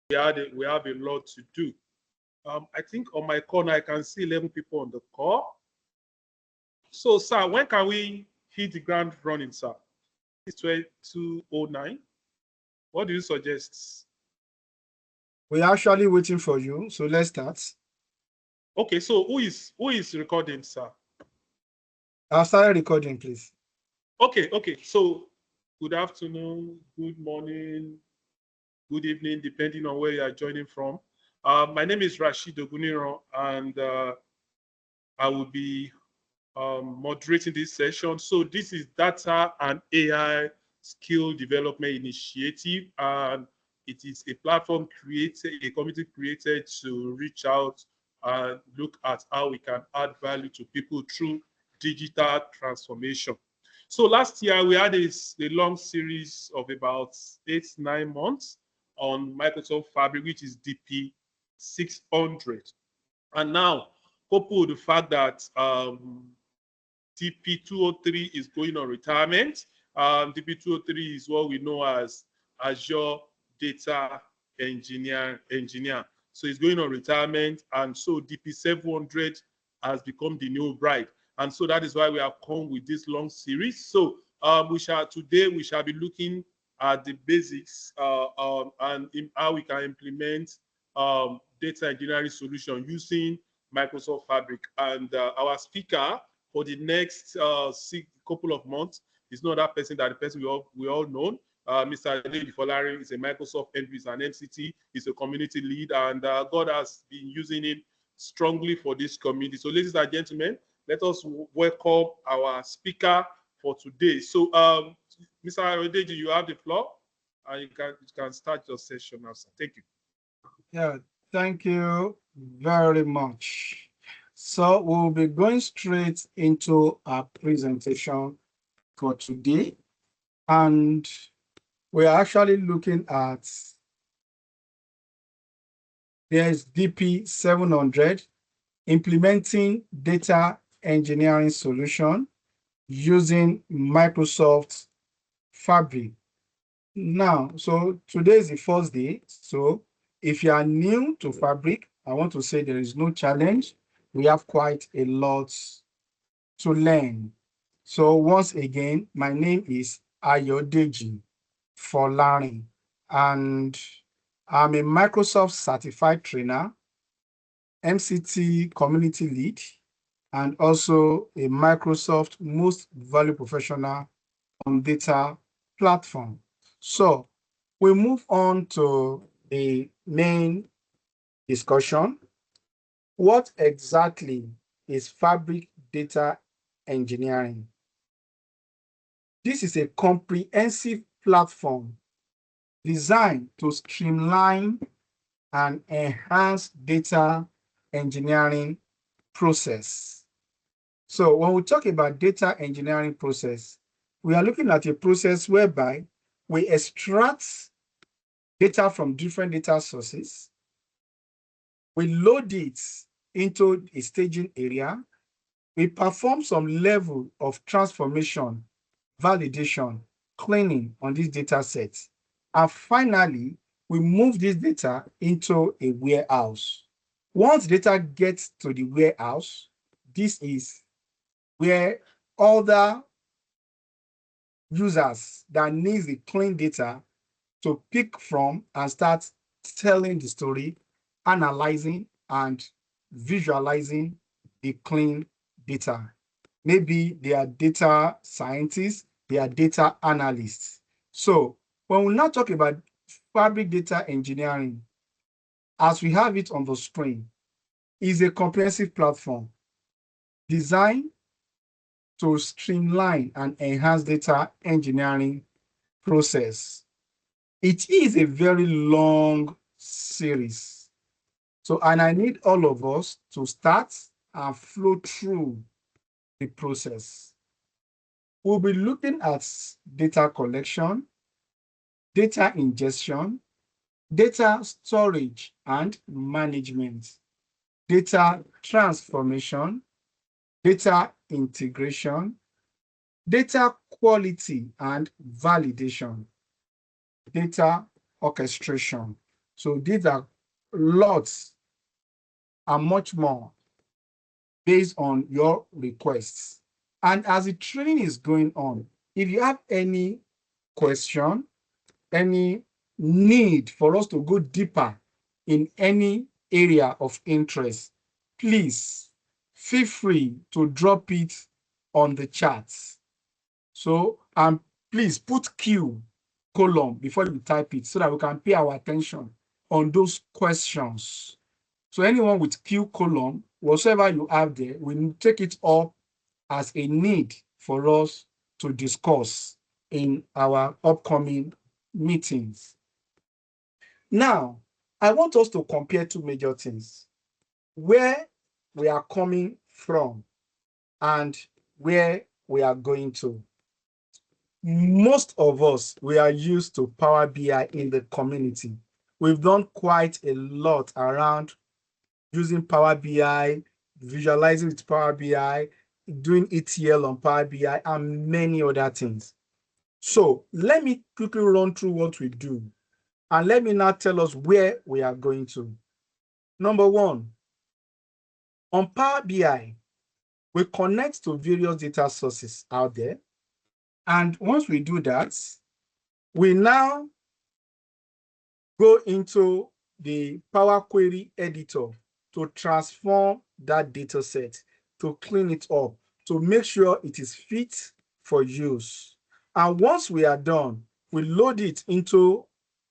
we have a lot to do. I think on my corner I can see 11 people on the call. So, sir, when can we hit the ground running, sir? It's 22:09. What do you suggest? We're actually waiting for you, so let's start. Okay, so who is recording, sir? I'll start recording, please. Okay. So, good afternoon, good morning, good evening, depending on where you are joining from. My name is Rashid Oguniro, and I will be moderating this session. So this is Data and AI Skill Development Initiative, and it is a platform created, a community created to reach out and look at how we can add value to people through digital transformation. So last year we had a long series of about 8-9 months on Microsoft Fabric, which is DP 600. And now, coupled with the fact that DP203 is going on retirement. DP203 is what we know as Azure Data Engineer. So it's going on retirement, and so DP700 has become the new bride. And so that is why we have come with this long series. So today we shall be looking at the basics and how we can implement data engineering solution using Microsoft Fabric. And our speaker for the next couple of months is not that person, that the person we all know. Mr. David Folari is a Microsoft engineer, is an MCT, is a community lead, and God has been using him strongly for this community. So, ladies and gentlemen, let us welcome our speaker for today. So, Mr. Ayodeji, you have the floor, and you can start your session now, sir. Thank you. Yeah, thank you very much. So we'll be going straight into our presentation for today. And we're actually looking at, there's DP 700, implementing data engineering solution using Microsoft Fabric. Now, so today is the first day. So if you are new to Fabric, I want to say there is no challenge. We have quite a lot to learn. So once again, my name is Ayodeji Folari, and I'm a Microsoft certified trainer, MCT community lead, and also a Microsoft most valued professional on data platform. So we move on to the main discussion. What exactly is Fabric Data Engineering? This is a comprehensive platform designed to streamline and enhance data engineering process. So when we talk about data engineering process, we are looking at a process whereby we extract data from different data sources, we load it into a staging area, we perform some level of transformation, validation, cleaning on these data sets, and finally, we move this data into a warehouse. Once data gets to the warehouse, this is where other users that needs the clean data to pick from and start telling the story, analyzing and visualizing the clean data. Maybe they are data scientists, they are data analysts. So when we now talk about Fabric Data Engineering, as we have it on the screen, is a comprehensive platform designed to streamline and enhance data engineering process. It is a very long series. So, and I need all of us to start and flow through the process. We'll be looking at data collection, data ingestion, data storage and management, data transformation, data integration, data quality and validation, data orchestration. So these are lots and much more based on your requests. And as the training is going on, if you have any question, any need for us to go deeper in any area of interest, please feel free to drop it on the chats. So, please put Q column before you type it so that we can pay our attention on those questions. So anyone with Q column, whatever you have there, we take it up as a need for us to discuss in our upcoming meetings. Now, I want us to compare two major things: where we are coming from and where we are going to. Most of us, we are used to Power BI in the community. We've done quite a lot around using Power BI, visualizing with Power BI, doing ETL on Power BI, and many other things. So let me quickly run through what we do, and let me now tell us where we are going to. Number one, on Power BI, we connect to various data sources out there. And once we do that, we now go into the Power Query editor to transform that data set, to clean it up, to make sure it is fit for use. And once we are done, we load it into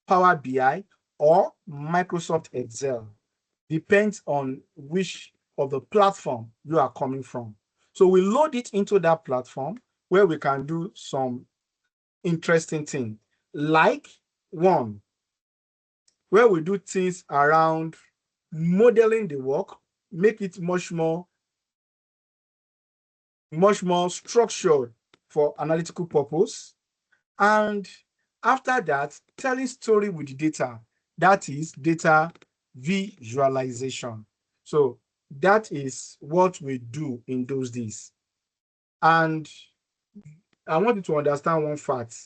Power BI or Microsoft Excel. Depends on which of the platform you are coming from. So we load it into that platform where we can do some interesting things, like one, where we do things around modeling the work, make it much more structured for analytical purpose. And after that, telling story with the data, that is data visualization. So that is what we do in those days. And I want you to understand one fact.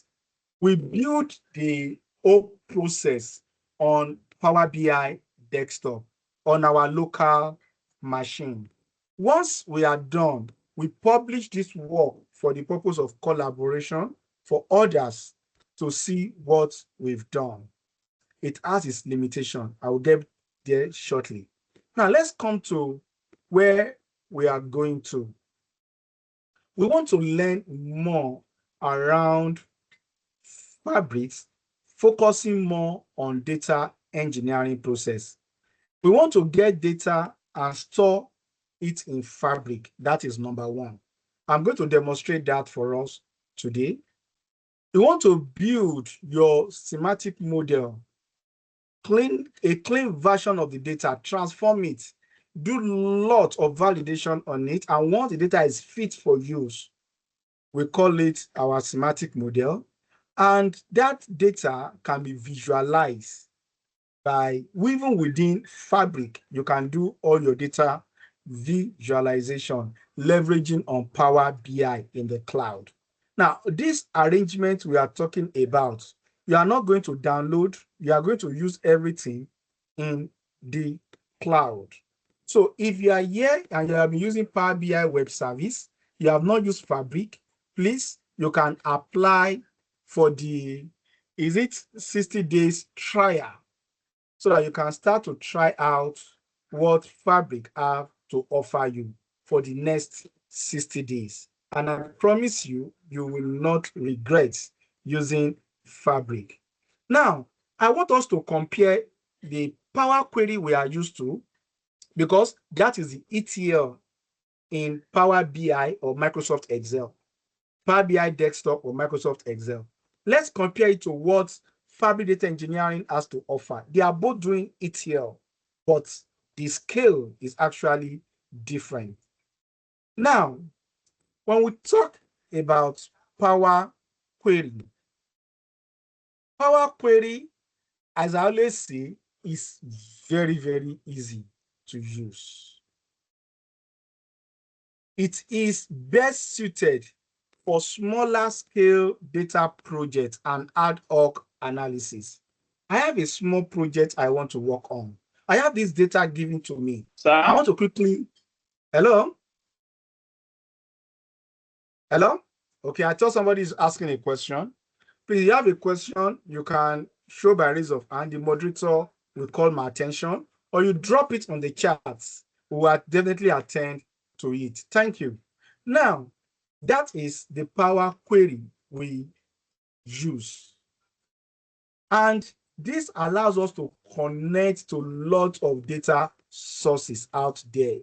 We build the whole process on Power BI desktop on our local machine. Once we are done, we publish this work for the purpose of collaboration for others to see what we've done. It has its limitation. I will get there shortly. Now let's come to where we are going to. We want to learn more around Fabrics, focusing more on data engineering process. We want to get data and store it in Fabric. That is number one. I'm going to demonstrate that for us today. You want to build your semantic model, a clean version of the data, transform it, do lots of validation on it, and once the data is fit for use, we call it our semantic model. And that data can be visualized by, even within Fabric, you can do all your data visualization, leveraging on Power BI in the cloud. Now, this arrangement we are talking about, you are not going to download, you are going to use everything in the cloud. So if you are here and you have been using Power BI web service, you have not used Fabric, please, you can apply for the, is it 60 days trial, so that you can start to try out what Fabric have to offer you for the next 60 days. And I promise you, you will not regret using Fabric. Now, I want us to compare the Power Query we are used to, because that is the ETL in Power BI or Microsoft Excel, Power BI desktop or Microsoft Excel. Let's compare it to what Fabric Data Engineering has to offer. They are both doing ETL, but the scale is actually different. Now, when we talk about Power Query, as I always say, is very, very easy to use. It is best suited for smaller scale data projects and ad hoc analysis. I have a small project I want to work on. I have this data given to me. Sir? I want to quickly, hello? Hello? Okay, I thought somebody is asking a question. Please, you have a question, you can show by raise of hand. The moderator will call my attention, or you drop it on the chat. We will definitely attend to it. Thank you. Now, that is the Power Query we use. And this allows us to connect to lots of data sources out there.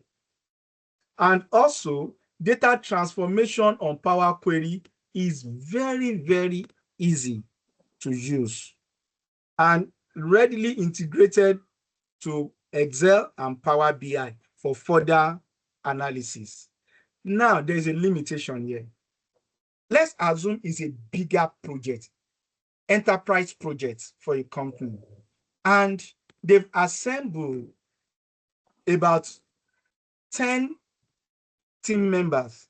And also, data transformation on Power Query is very, very easy to use and readily integrated to Excel and Power BI for further analysis. Now, there's a limitation here. Let's assume it's a bigger project, enterprise project for a company, and they've assembled about 10 team members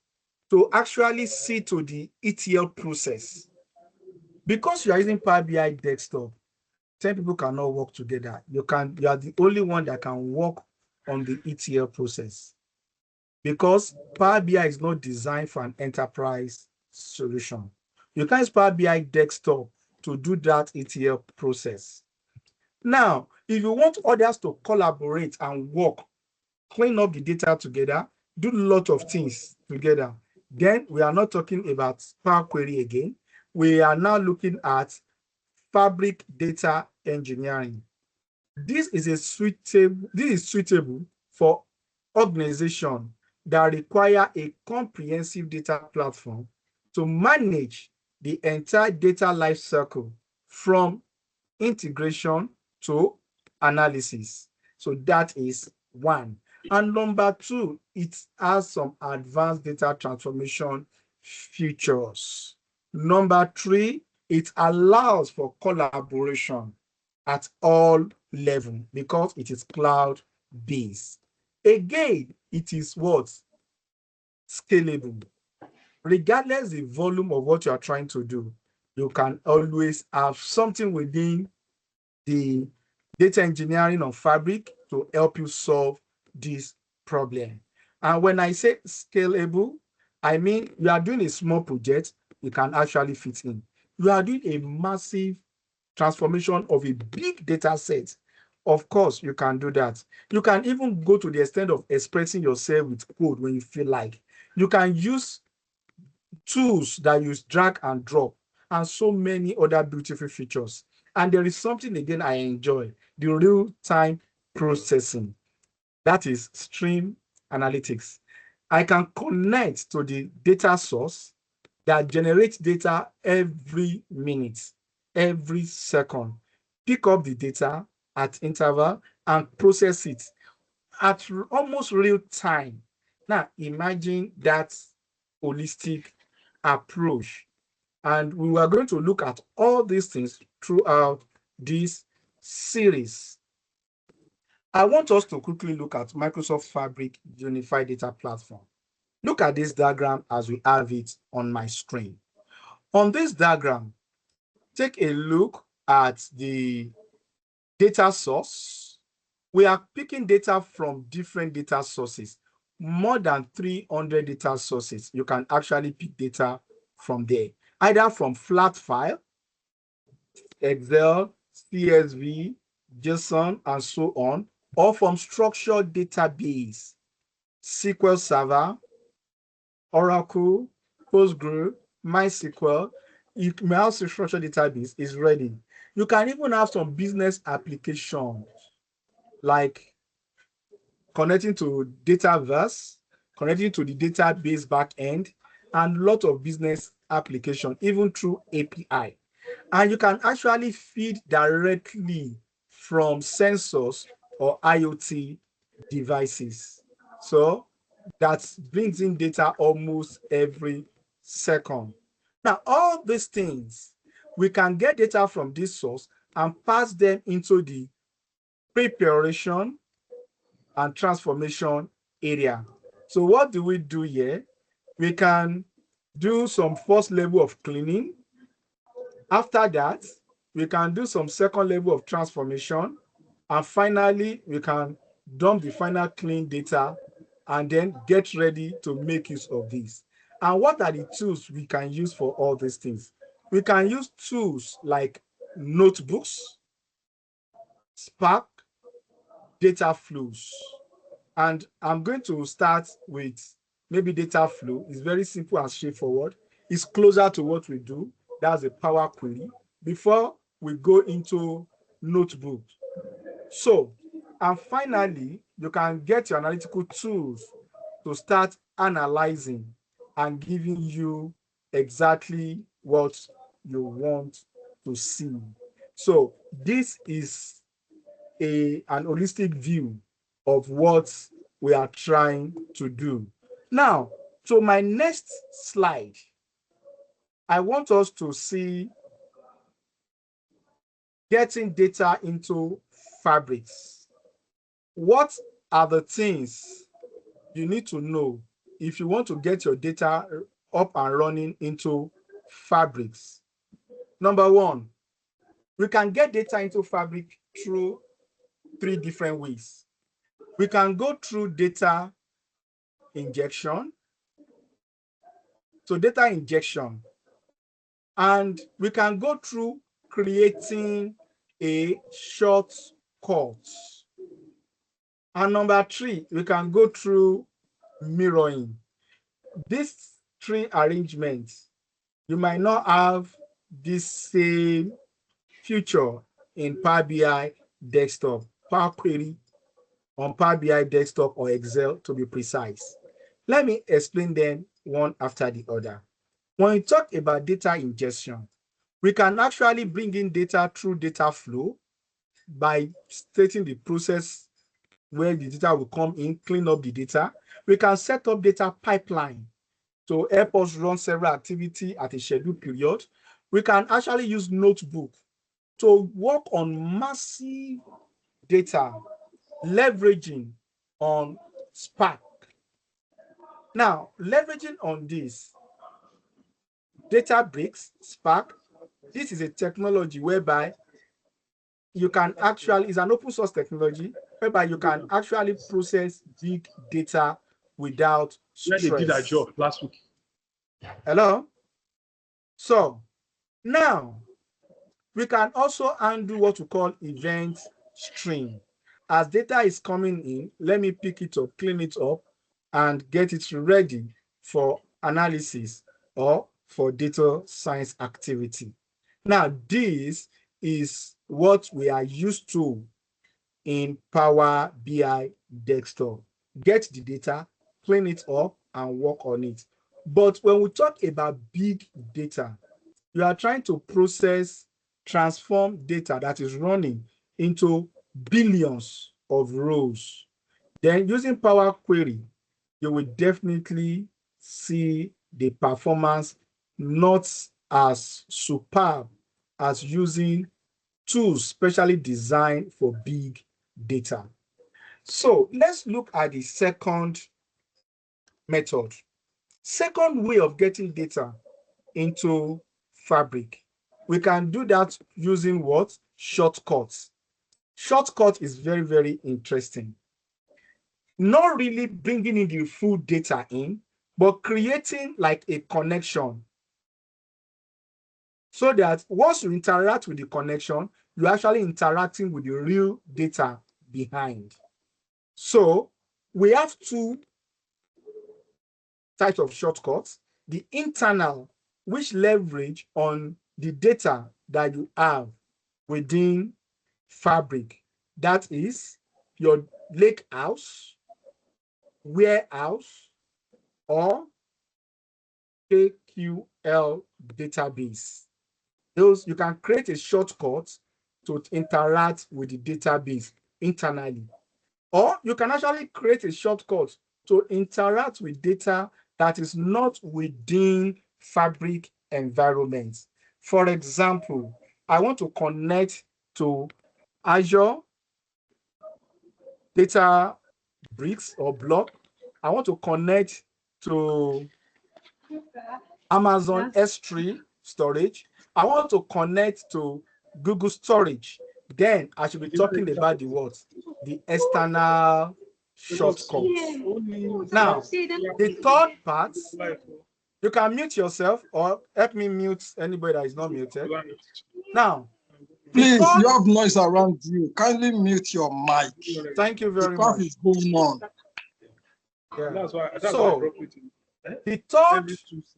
to actually see to the ETL process. Because you are using Power BI desktop, 10 people cannot work together. You are the only one that can work on the ETL process, because Power BI is not designed for an enterprise solution. You can use Power BI desktop to do that ETL process. Now, if you want others to collaborate and work, clean up the data together, do a lot of things together, then we are not talking about Power Query again. We are now looking at Fabric Data Engineering. This is suitable for organizations that require a comprehensive data platform to manage the entire data lifecycle from integration to analysis. So that is one. And number two, it has some advanced data transformation features. Number three, it allows for collaboration at all levels because it is cloud-based. Again, it is what? Scalable. Regardless the volume of what you are trying to do, you can always have something within the data engineering of Fabric to help you solve this problem. And when I say scalable, I mean you are doing a small project, you can actually fit in. You are doing a massive transformation of a big data set. Of course, you can do that. You can even go to the extent of expressing yourself with code when you feel like. You can use tools that use drag and drop and so many other beautiful features. And there is something again I enjoy, the real-time processing. That is stream analytics. I can connect to the data source that generates data every minute, every second, pick up the data at interval and process it at almost real time. Now, imagine that holistic approach. And we are going to look at all these things throughout this series. I want us to quickly look at Microsoft Fabric Unified Data Platform. Look at this diagram as we have it on my screen. On this diagram, take a look at the data source. We are picking data from different data sources, more than 300 data sources. You can actually pick data from there, either from flat file, Excel, CSV, JSON, and so on, or from structured database, SQL Server, Oracle, Postgre, MySQL. You may have structured database is ready. You can even have some business applications like connecting to Dataverse, connecting to the database backend, and a lot of business application, even through API. And you can actually feed directly from sensors or IoT devices. So that brings in data almost every second. Now, all these things, we can get data from this source and pass them into the preparation and transformation area. So what do we do here? We can do some first level of cleaning. After that, we can do some second level of transformation. And finally, we can dump the final clean data and then get ready to make use of this. And what are the tools we can use for all these things? We can use tools like notebooks, Spark, data flows. And I'm going to start with maybe data flow. It's very simple and straightforward. It's closer to what we do. That's a Power Query. Before we go into notebook. So, and finally, you can get your analytical tools to start analyzing and giving you exactly what you want to see. So this is an holistic view of what we are trying to do. Now, so my next slide, I want us to see getting data into Fabrics. What are the things you need to know if you want to get your data up and running into Fabrics? Number one, we can get data into Fabric through 3 different ways. We can go through data injection. So data injection, and we can go through creating a shortcut. And number 3, we can go through mirroring. These 3 arrangements, you might not have this same feature in Power BI desktop, Power Query on Power BI desktop or Excel to be precise. Let me explain them one after the other. When we talk about data ingestion, we can actually bring in data through data flow by stating the process where the data will come in, clean up the data. We can set up data pipeline to help us run several activities at a scheduled period. We can actually use notebook to work on massive data, leveraging on Spark. Now, leveraging on this, Databricks, Spark, this is a technology whereby you can actually, it's an open source technology, whereby you can actually process big data without stress. Yeah, they did that job last week. Hello? So, now, we can also undo what we call event stream. As data is coming in, let me pick it up, clean it up, and get it ready for analysis or for data science activity. Now, this is what we are used to in Power BI desktop. Get the data, clean it up, and work on it. But when we talk about big data, you are trying to process, transform data that is running into billions of rows. Then using Power Query, you will definitely see the performance not as superb as using tools specially designed for big data. So let's look at the second method. Second way of getting data into Fabric. We can do that using what? Shortcuts. Shortcut is very, very interesting. Not really bringing in the full data in, but creating like a connection so that once you interact with the connection, you're actually interacting with the real data behind. So we have 2 types of shortcuts. The internal, which leverage on the data that you have within Fabric. That is your lake house, warehouse, or KQL database. Those you can create a shortcut to interact with the database internally. Or you can actually create a shortcut to interact with data that is not within Fabric environments. For example, I want to connect to Azure Databricks or Block. I want to connect to Amazon S3 storage. I want to connect to Google storage. Then I should be talking about the what? The external shortcuts. Now, the third part, you can mute yourself or help me mute anybody that is not muted. Now, please, you have noise around you. Kindly mute your mic. Thank you very Because much. it's going on. Yeah. That's why So, the third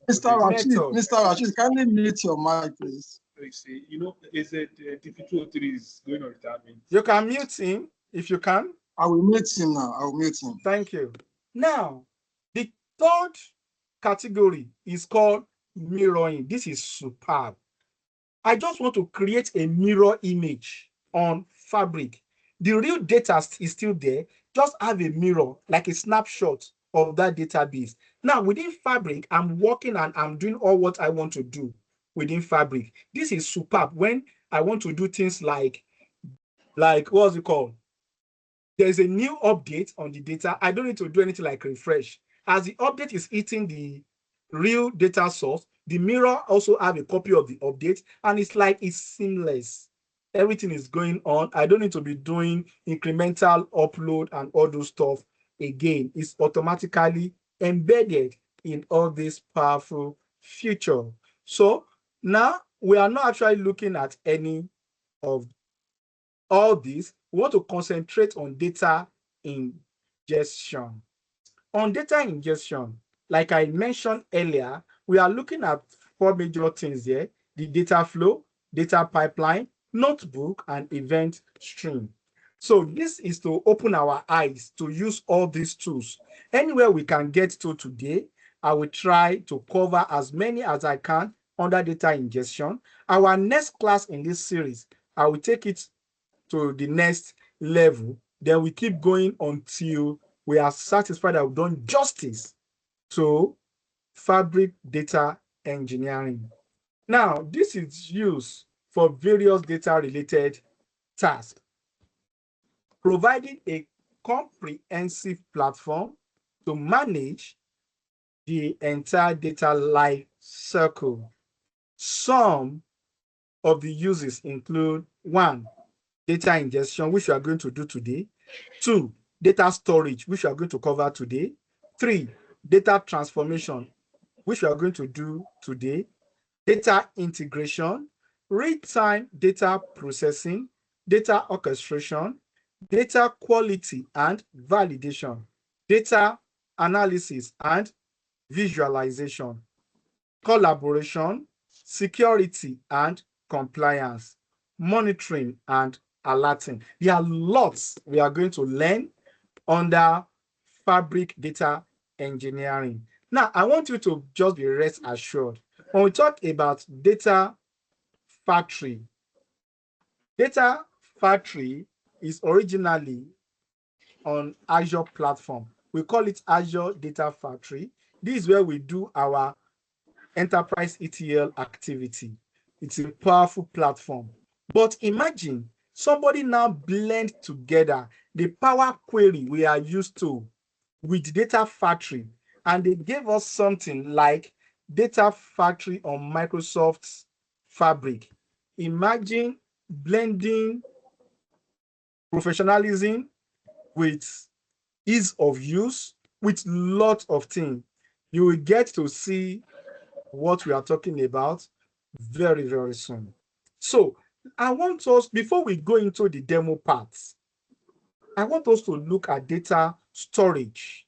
Mr. Rashid, kindly mute your mic, please. you see, you know, is it DP203 is going on retirement? You can mute him if you can. I will mute him now. I will mute him. Thank you. Now, the third category is called mirroring. This is superb. I just want to create a mirror image on Fabric. The real data is still there. Just have a mirror, like a snapshot of that database. Now, within Fabric, I'm working and I'm doing all what I want to do within Fabric. This is superb when I want to do things like what's it called? There's a new update on the data. I don't need to do anything like refresh. As the update is hitting the real data source, the mirror also have a copy of the update, and it's like it's seamless. Everything is going on. I don't need to be doing incremental upload and all those stuff again. It's automatically embedded in all this powerful feature. So now we are not actually looking at any of all this. We want to concentrate on data ingestion. On data ingestion, like I mentioned earlier, we are looking at 4 major things here: the data flow, data pipeline, notebook, and event stream. So this is to open our eyes to use all these tools. Anywhere we can get to today, I will try to cover as many as I can under data ingestion. Our next class in this series, I will take it to the next level. Then we keep going until we are satisfied that we've done justice to Fabric data engineering. Now, this is used for various data-related tasks, providing a comprehensive platform to manage the entire data life cycle. Some of the uses include: 1, data ingestion, which we are going to do today; 2, data storage, which we are going to cover today; 3, data transformation, which we are going to do today; data integration, real-time data processing, data orchestration, data quality and validation, data analysis and visualization, collaboration, security and compliance, monitoring and alerting. There are lots we are going to learn under Fabric data engineering. Now, I want you to just be rest assured. When we talk about data factory is originally on Azure platform. We call it Azure Data Factory. This is where we do our enterprise ETL activity. It's a powerful platform. But imagine somebody now blend together the Power Query we are used to with Data Factory, and they gave us something like Data Factory on Microsoft's Fabric. Imagine blending professionalism with ease of use, with lots of things. You will get to see what we are talking about very, very soon. So I want us, before we go into the demo parts, I want us to look at data storage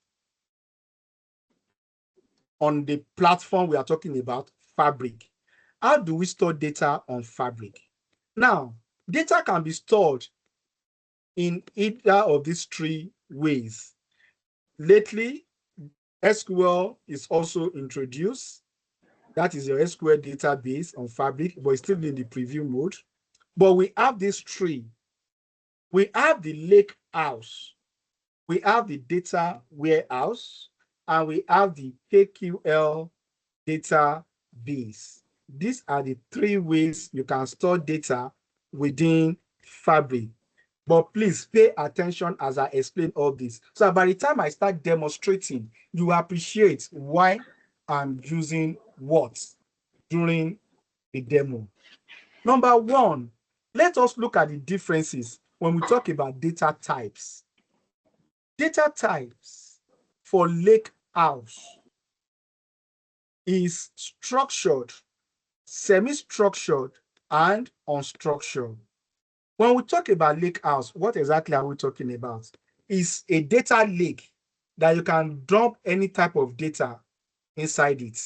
on the platform we are talking about, Fabric. How do we store data on Fabric? Now, data can be stored in either of these 3 ways. Lately, SQL is also introduced. That is your SQL database on Fabric, but it's still in the preview mode. But we have these 3. We have the lake house, we have the data warehouse, and we have the KQL database. These are the 3 ways you can store data within Fabric. But please pay attention as I explain all this. So by the time I start demonstrating, you appreciate why I'm using what during the demo. Number 1, Let us look at the differences when we talk about data types. Data types for Lakehouse is structured, semi-structured, and unstructured. When we talk about Lakehouse, what exactly are we talking about? It's a data lake that you can dump any type of data inside it.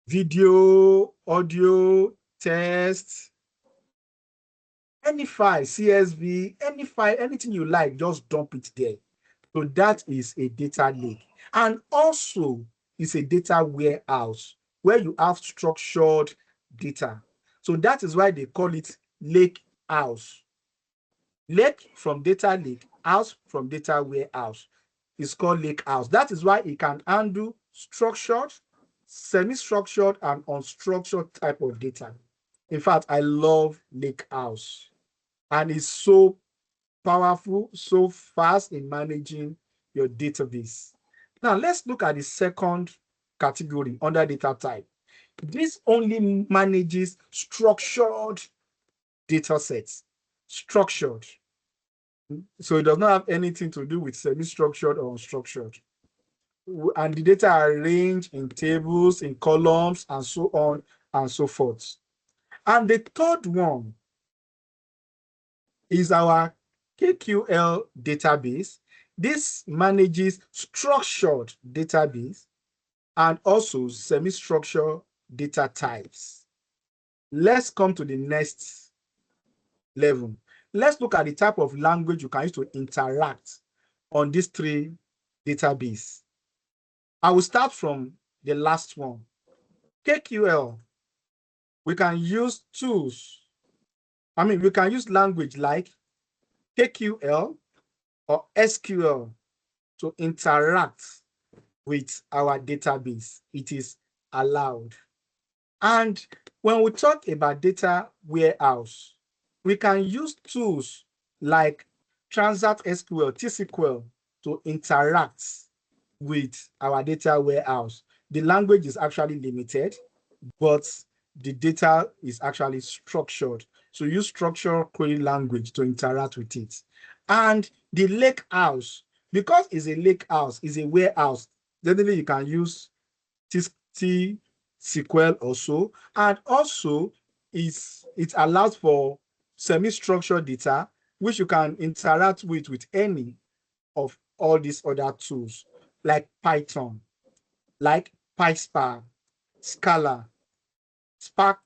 Video, audio, text, any file, CSV, any file, anything you like, just dump it there. So that is a data lake. And also, it's a data warehouse where you have structured data. So that is why they call it lake house. Lake from data lake, house from data warehouse is called lake house. That is why it can handle structured, semi-structured, and unstructured type of data. In fact, I love lake house, and it's so powerful, so fast in managing your database. Now, let's look at the second category under data type. This only manages structured data sets. Structured. So it does not have anything to do with semi-structured or unstructured. And the data are arranged in tables, in columns, and so on and so forth. And the third one is our KQL database. This manages structured database and also semi-structured data types. Let's come to the next level. Let's look at the type of language you can use to interact on these three databases. I will start from the last one. KQL, we can use tools. We can use language like KQL or SQL to interact with our database. It is allowed. And when we talk about data warehouse, we can use tools like Transact SQL, T-SQL to interact with our data warehouse. The language is actually limited, but the data is actually structured. So use structured query language to interact with it. And the lake house, because it's a lake house, is a warehouse, generally you can use T-SQL also. And also it allows for semi-structured data, which you can interact with any of all these other tools, like Python, like PySpark, Scala, Spark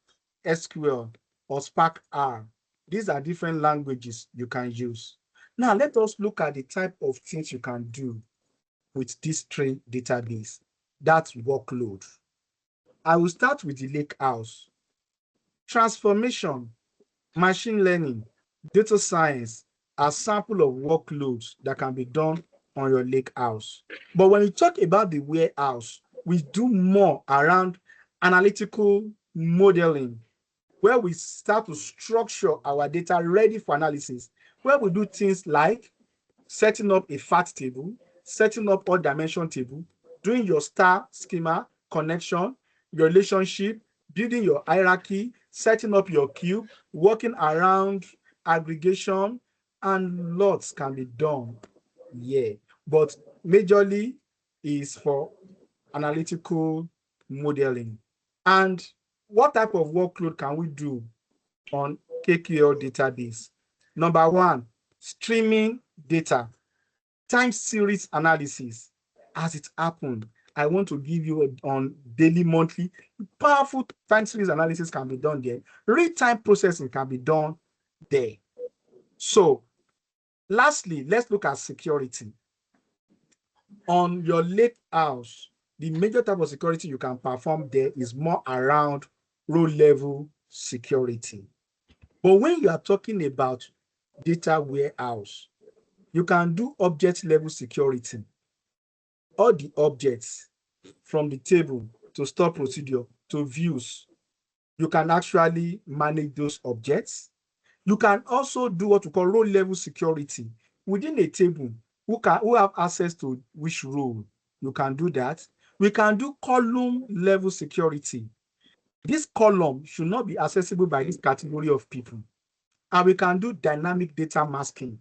SQL, or Spark R. These are different languages you can use. Now, let us look at the type of things you can do with this three database. That's workload. I will start with the Lakehouse. Transformation, machine learning, data science are sample of workloads that can be done on your Lakehouse. But when you talk about the warehouse, we do more around analytical modeling, where we start to structure our data ready for analysis, where we do things like setting up a fact table, setting up all dimension table, doing your star schema connection, your relationship, building your hierarchy, setting up your cube, working around aggregation, and lots can be done. Yeah, but majorly is for analytical modeling. And what type of workload can we do on KQL database? Number one, streaming data, time series analysis. As it happened, I want to give you on daily, monthly, powerful time series analysis can be done there. Real-time processing can be done there. So lastly, let's look at security. On your Lakehouse, the major type of security you can perform there is more around row level security. But when you are talking about data warehouse, you can do object level security. All the objects from the table to store procedure to views, you can actually manage those objects. You can also do what we call row level security. Within a table, who have access to which row, you can do that. We can do column level security. This column should not be accessible by this category of people. and we can do dynamic data masking.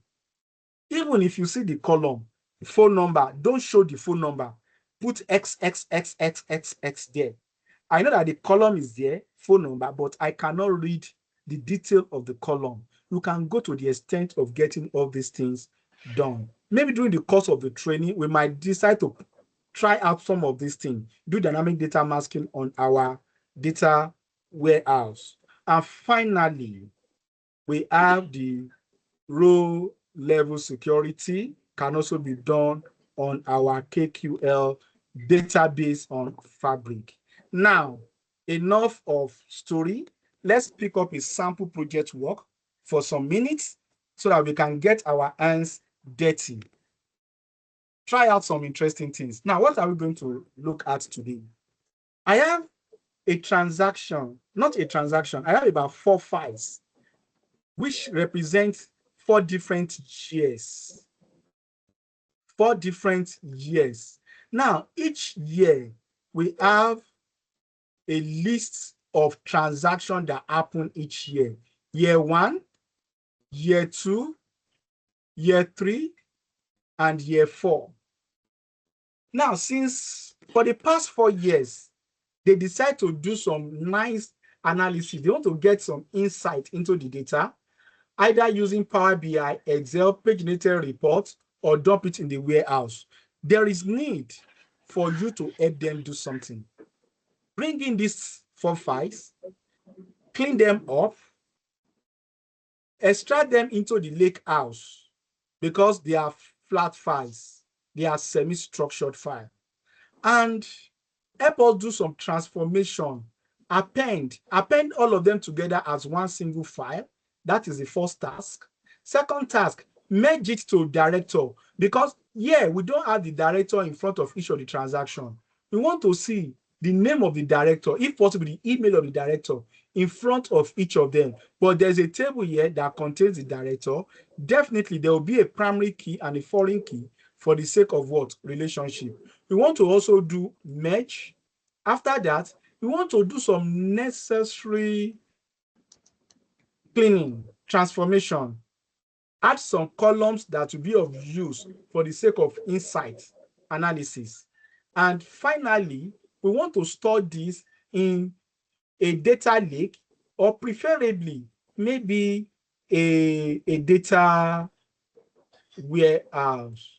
Even if you see the column, phone number, don't show the phone number. Put XXXXXX there. I know that the column is there, phone number, but I cannot read the detail of the column. You can go to the extent of getting all these things done. Maybe during the course of the training, we might decide to try out some of these things, do dynamic data masking on our data warehouse. And finally, we have the row level security, can also be done on our KQL database on Fabric. Now, enough of story. Let's pick up a sample project work for some minutes so that we can get our hands dirty. Try out some interesting things. Now, what are we going to look at today? I have a transaction, not a transaction. I have about 4 files, which represent 4 different years. 4 different years. Now, each year, we have a list of transactions that happen each year. Year 1, year 2, year 3, and year 4. Now, since for the past 4 years, they decide to do some nice analysis. They want to get some insight into the data, either using Power BI, Excel, paginated reports, or dump it in the warehouse. There is need for you to help them do something. Bring in these 4 files, clean them up, extract them into the lake house because they are flat files. They are semi-structured files. And help us do some transformation. Append all of them together as one single file. That is the first task. Second task, merge it to director, because we don't have the director in front of each of the transactions. We want to see the name of the director, if possible, the email of the director in front of each of them. But there's a table here that contains the director. Definitely, there will be a primary key and a foreign key for the sake of what? Relationship. We want to also do merge. After that, we want to do some necessary cleaning, transformation, add some columns that will be of use for the sake of insight analysis. And finally, we want to store this in a data lake, or preferably maybe a data warehouse,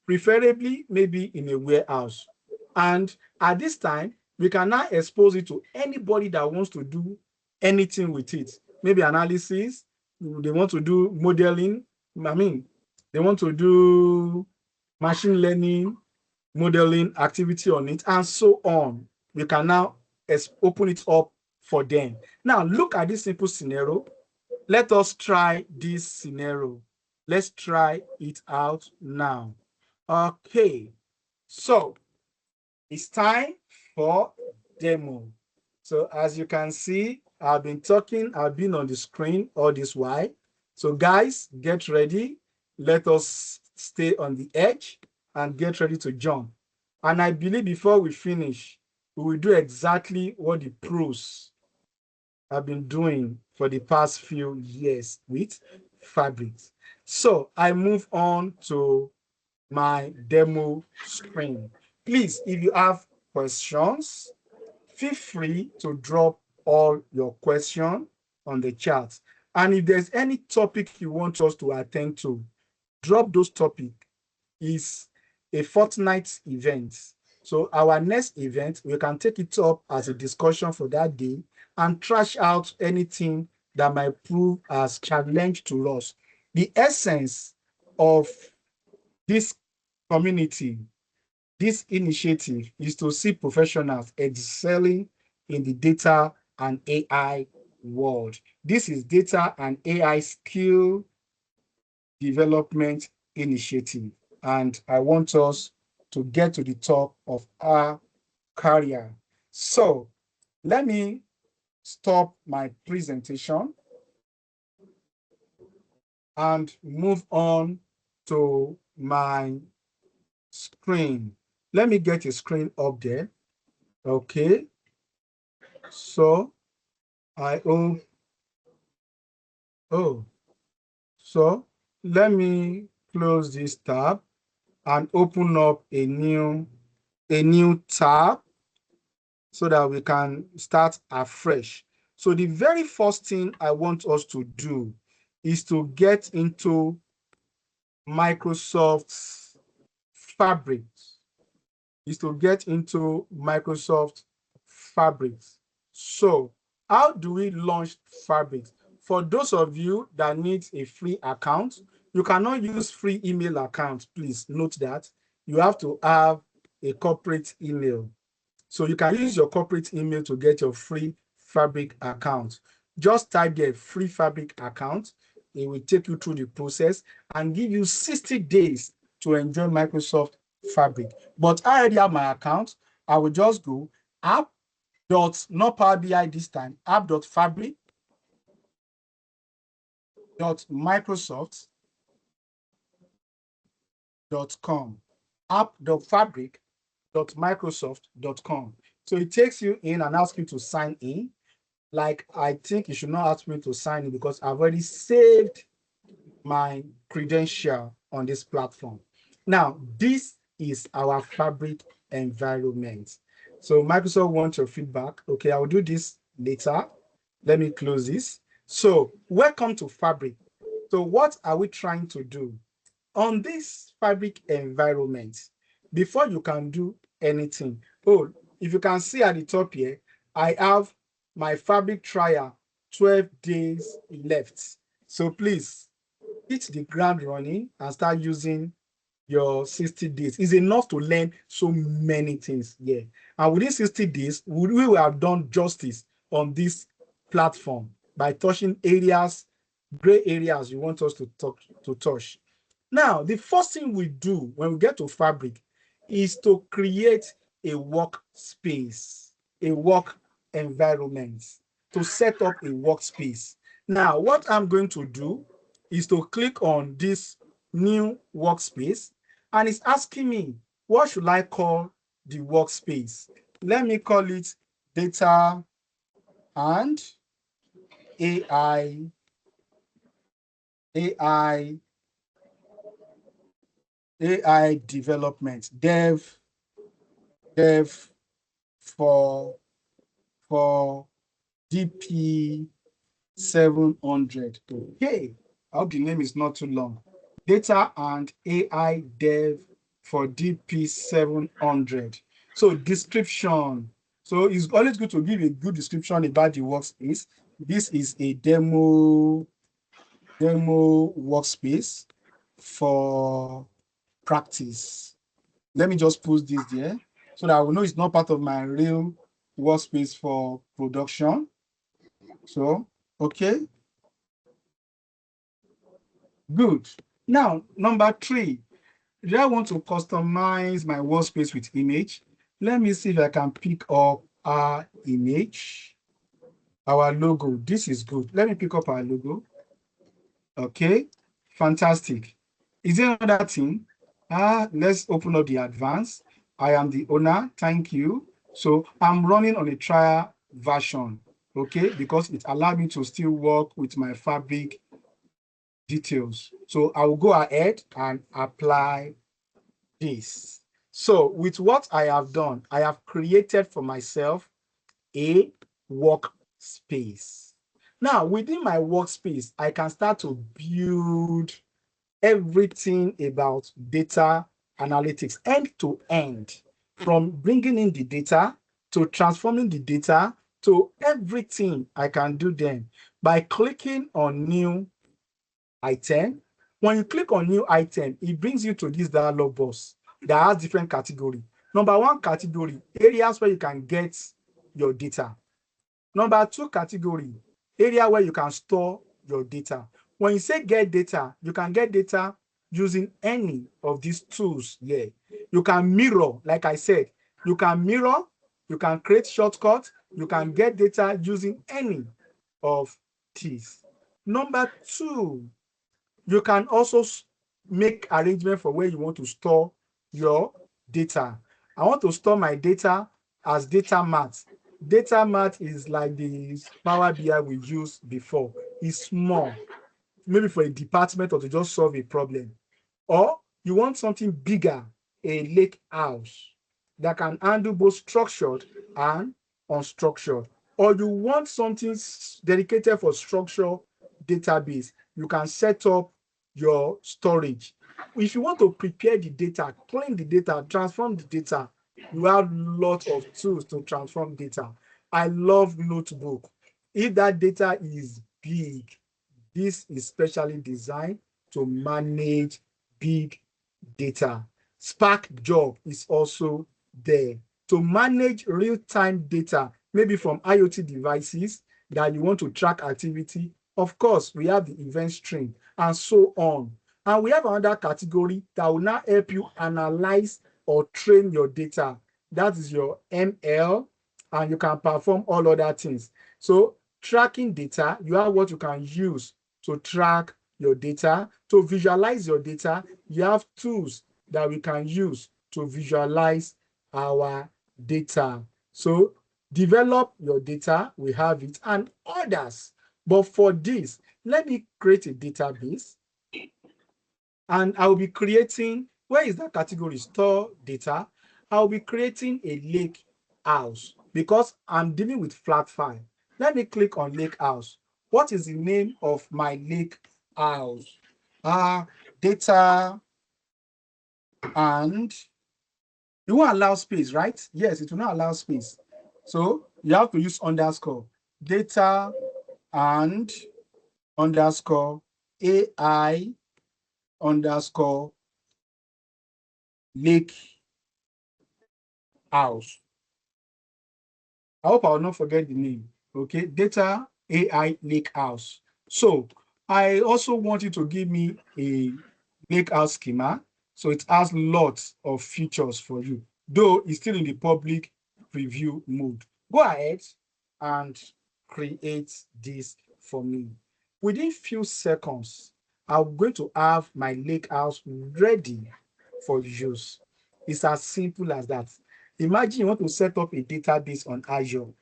preferably maybe in a warehouse. And at this time, we can now expose it to anybody that wants to do anything with it. Maybe analysis, they want to do modeling. They want to do machine learning, modeling activity on it, and so on. We can now open it up for them. Now, look at this simple scenario. Let us try this scenario. Let's try it out now. Okay, so it's time for demo. So as you can see, I've been talking, I've been on the screen all this while. So guys, get ready. Let us stay on the edge and get ready to jump. And I believe before we finish, we will do exactly what the pros have been doing for the past few years with Fabric. So I move on to my demo screen. Please, if you have questions, feel free to drop all your questions on the chat. And if there's any topic you want us to attend to, drop those topics. It's a fortnight event. So our next event, we can take it up as a discussion for that day and trash out anything that might prove as challenge to us. The essence of this community, this initiative, is to see professionals excelling in the data and AI world. This is Data and AI Skill Development Initiative, and I want us to get to the top of our career. So let me stop my presentation and move on to my screen. Let me get a screen up there. Okay. So I hope Oh, so let me close this tab and open up a new tab so that we can start afresh. So the very first thing I want us to do is to get into Microsoft Fabric. So how do we launch Fabric? For those of you that need a free account, you cannot use free email account. Please note that you have to have a corporate email. So you can use your corporate email to get your free Fabric account. Just type there free Fabric account. It will take you through the process and give you 60 days to enjoy Microsoft Fabric. But I already have my account. I will just go not Power BI this time, app.fabric.microsoft.com. app.fabric.microsoft.com. So it takes you in and asks you to sign in. Like, I think you should not ask me to sign in because I've already saved my credential on this platform. Now, this is our Fabric environment. So Microsoft wants your feedback. Okay, I'll do this later. Let me close this. So welcome to Fabric. So what are we trying to do? On this Fabric environment, before you can do anything, oh, if you can see at the top here, I have my Fabric trial, 12 days left. So please hit the ground running and start using your 60 days. It's enough to learn so many things here. And within 60 days, we will have done justice on this platform by touching gray areas you want us to touch. Now, the first thing we do when we get to Fabric is to create a workspace, a work environment, to set up a workspace. Now, what I'm going to do is to click on this new workspace, and it's asking me, what should I call the workspace? Let me call it Data and AI development, dev for DP 700. Okay, I hope the name is not too long. Data and AI dev for DP 700. So description. So it's always good to give a good description about the workspace. This is a demo workspace for practice. Let me just post this there so that I will know it's not part of my real workspace for production. So, okay. Good. Now, number 3, do I want to customize my workspace with image? Let me see if I can pick up our image, our logo. This is good. Let me pick up our logo. Okay, fantastic. Is there another thing? Let's open up the advanced. I am the owner. Thank you. So I'm running on a trial version, okay, because it allowed me to still work with my Fabric details. So I will go ahead and apply this. So with what I have done, I have created for myself a workspace. Now, within my workspace, I can start to build everything about data analytics end to end, from bringing in the data to transforming the data to everything I can do then by clicking on new item. When you click on new item, it brings you to this dialog box that has different category. Number 1 category, areas where you can get your data. Number 2 category, area where you can store your data. When you say get data, you can get data using any of these tools here. You can mirror, like I said, you can mirror, you can create shortcuts, you can get data using any of these. Number 2, you can also make arrangement for where you want to store your data. I want to store my data as data mart. Data mart is like the Power BI we used before. It's small. maybe for a department or to just solve a problem. Or you want something bigger, a lake house that can handle both structured and unstructured. Or you want something dedicated for structured database, you can set up your storage. If you want to prepare the data, clean the data, transform the data, you have lots of tools to transform data. I love Notebook. If that data is big, this is specially designed to manage big data. Spark Job is also there to manage real-time data, maybe from IoT devices that you want to track activity. Of course, we have the event stream and so on. And we have another category that will now help you analyze or train your data. That is your ML, and you can perform all other things. So tracking data, you have what you can use to track your data. To visualize your data, you have tools that we can use to visualize our data. So develop your data, we have it, and others. But for this, let me create a database. And I will be creating, where is that category? Store data. I'll be creating a lake house because I'm dealing with flat file. Let me click on lake house. What is the name of my lake house? Data, and you won't allow space, right? Yes, it will not allow space. So you have to use underscore. Data and underscore AI underscore lake house. I hope I will not forget the name. Okay, data AI lake house. So I also want you to give me a lake house schema. So it has lots of features for you, though it's still in the public preview mode. Go ahead and create this for me. Within few seconds, I'm going to have my lake house ready for use. It's as simple as that. Imagine you want to set up a database on Azure.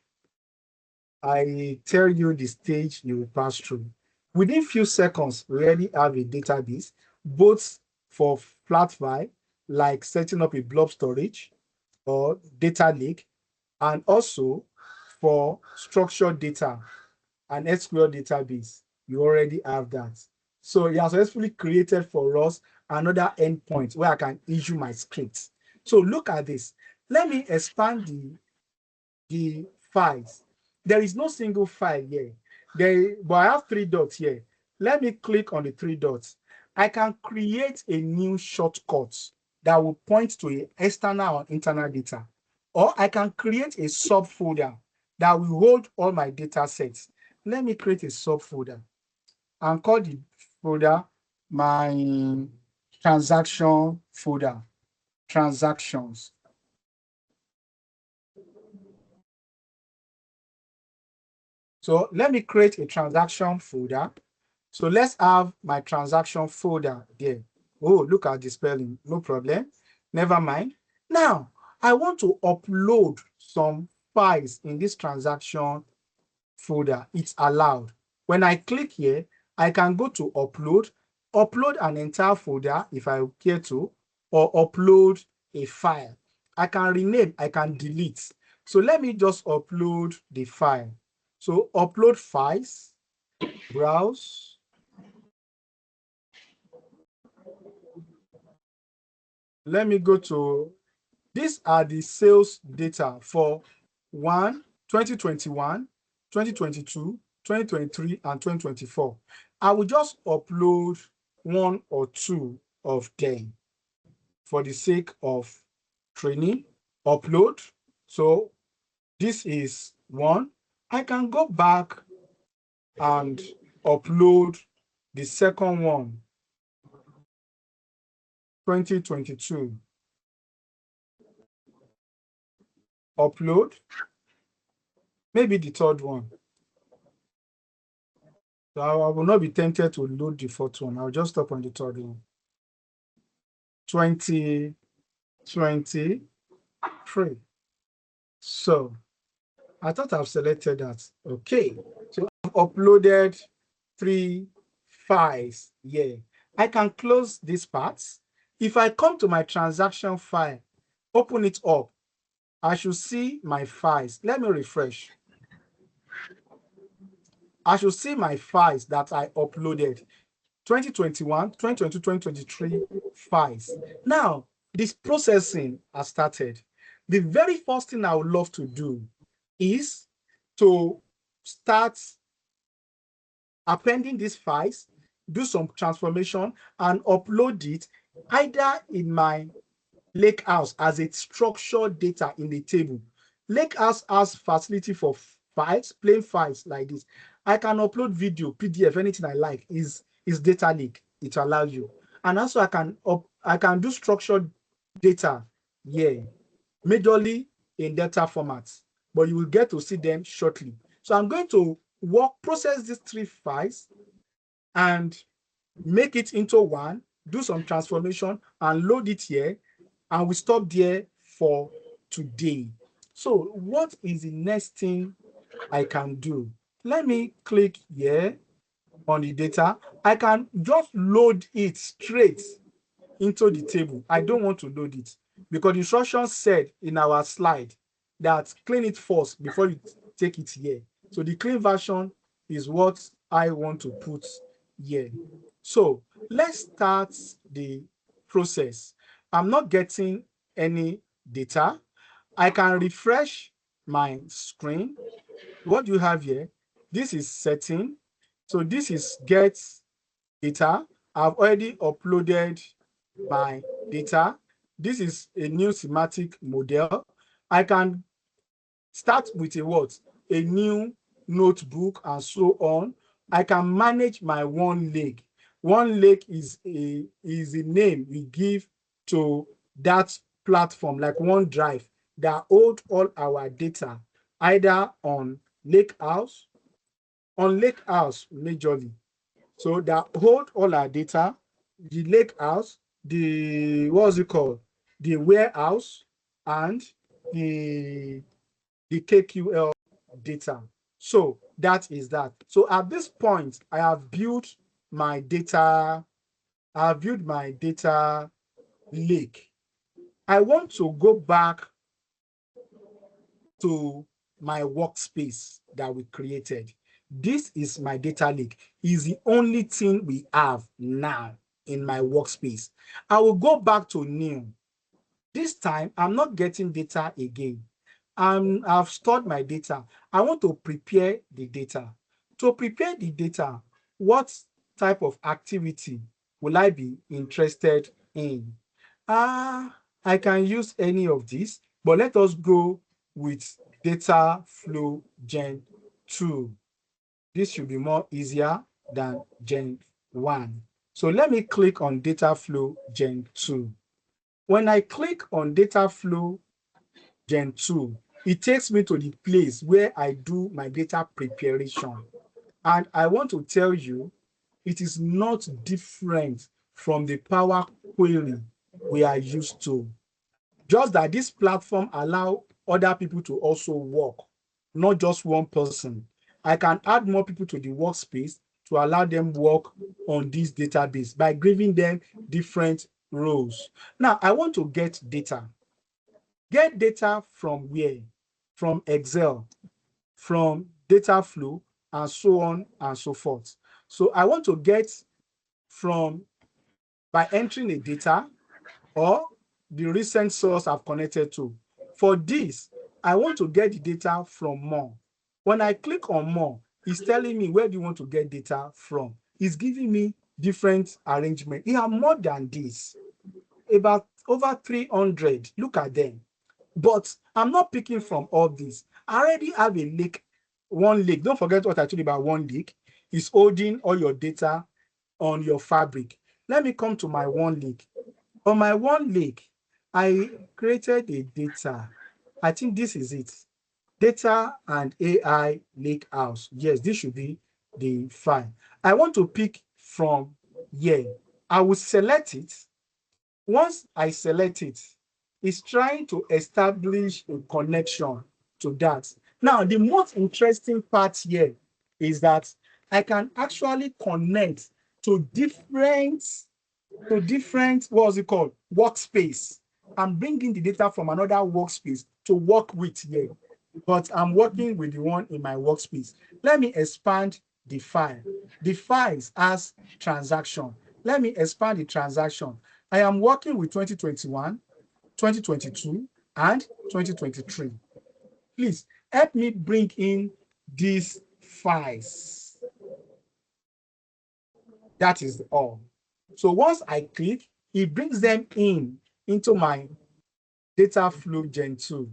I tell you the stage you will pass through. Within few seconds, we already have a database, both for flat file, like setting up a blob storage or data lake, and also for structured data, an SQL database. You already have that. So it has successfully created for us another endpoint where I can issue my scripts. So look at this. Let me expand the files. There is no single file here. But I have 3 dots here. Let me click on the 3 dots. I can create a new shortcut that will point to an external or internal data. Or I can create a subfolder that will hold all my data sets. Let me create a subfolder and call the folder my transaction folder, transactions. So let me create a transaction folder. So let's have my transaction folder there. Oh, look at the spelling, no problem. Never mind. Now, I want to upload some files in this transaction folder. It's allowed. When I click here, I can go to upload an entire folder if I care to, or upload a file. I can rename, I can delete. So let me just upload the file. So upload files, browse. Let me go to, these are the sales data for 2021, 2022, 2023, and 2024. I will just upload 1 or 2 of them for the sake of training. Upload. So this is 1. I can go back and upload the second one, 2022. Upload. Maybe the third one. So I will not be tempted to load the fourth one. I'll just stop on the third one. 2023. So I thought I've selected that. Okay. So I've uploaded 3 files here. I can close this part. If I come to my transaction file, open it up, I should see my files. Let me refresh. I should see my files that I uploaded. 2021, 2022, 2023 files. Now, this processing has started. The very first thing I would love to do is to start appending these files, do some transformation, and upload it either in my Lakehouse as a structured data in the table. Lakehouse has facility for files, plain files like this. I can upload video, PDF, anything I like is data lake. It allows you. And also I can do structured data here, majorly in data formats, but you will get to see them shortly. So I'm going to process these 3 files and make it into one, do some transformation and load it here, and we stop there for today. So what is the next thing I can do? Let me click here on the data. I can just load it straight into the table. I don't want to load it because the instructions said in our slide that clean it first before you take it here. So the clean version is what I want to put here. So let's start the process. I'm not getting any data. I can refresh my screen. What do you have here? This is setting. So this is get data. I've already uploaded my data. This is a new semantic model. I can start with a what? A new notebook and so on. I can manage my one lake. One lake is a name we give to that platform, like OneDrive, that hold all our data, either on Lakehouse majorly. So that hold all our data, the Lakehouse, the what's it called? The warehouse and the KQL data. So that is that. So at this point, I have built my data lake. I want to go back to my workspace that we created. This is my data lake. Is the only thing we have now in my workspace. I will go back to new. This time, I'm not getting data again. I've stored my data. I want to prepare the data. To prepare the data, what type of activity will I be interested in? I can use any of these, but let us go with data flow gen 2. This should be more easier than gen 1. So let me click on data flow gen 2. When I click on data flow gen 2, it takes me to the place where I do my data preparation. And I want to tell you, it is not different from the Power Query we are used to. Just that this platform allows other people to also work, not just one person. I can add more people to the workspace to allow them work on this database by giving them different roles. Now, I want to get data. Get data from where? From Excel, from data flow, and so on and so forth. So I want to get from by entering a data or the recent source I've connected to. For this, I want to get the data from more. When I click on more, it's telling me where do you want to get data from. It's giving me different arrangement. You have more than this, about over 300. Look at them. But I'm not picking from all these. I already have a lake, one lake. Don't forget what I told you about one lake. Is holding all your data on your fabric. Let me come to my one lake. On my one lake, I created a data. I think this is it. Data and AI Lakehouse. Yes, this should be the file. I want to pick from here. I will select it. Once I select it, it's trying to establish a connection to that. Now, the most interesting part here is that I can actually connect to different, what's it called, workspace. I'm bringing the data from another workspace to work with here, but I'm working with the one in my workspace. Let me expand the file. The files as transaction. Let me expand the transaction. I am working with 2021, 2022, and 2023. Please help me bring in these files. That is all. So once I click, it brings them into my data flow Gen 2,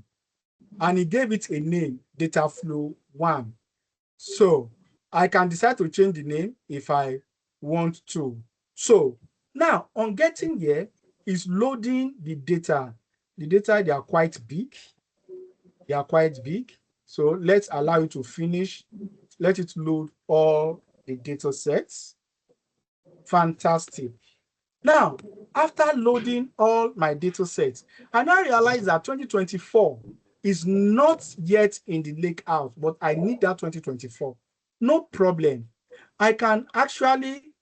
and it gave it a name, data flow 1. So I can decide to change the name if I want to. So now on getting here is loading the data. The data, they are quite big. They are quite big. So let's allow it to finish. Let it load all the data sets. Fantastic. Now, after loading all my data sets, I now realize that 2024 is not yet in the lakehouse, but I need that 2024. No problem. I can actually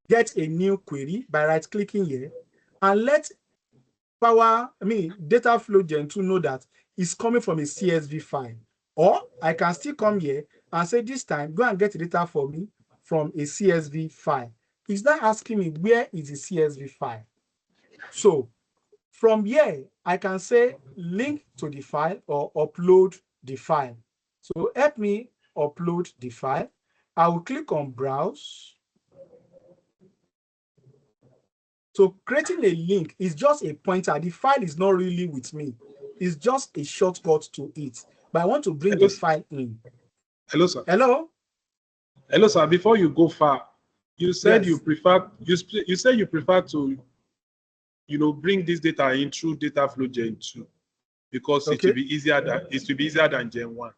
get a new query by right-clicking here and let data flow Gen 2 know that it's coming from a CSV file. Or I can still come here and say this time, go and get the data for me from a CSV file. It's not asking me where is the CSV file. So from here, I can say link to the file or upload the file. So help me upload the file. I will click on browse. So creating a link is just a pointer. The file is not really with me. It's just a shortcut to it. But I want to bring the file in. Hello, sir. Hello? Hello, sir. Before you go far, you said Yes. you prefer to bring this data in through data flow Gen 2 because it will be easier than Gen 1.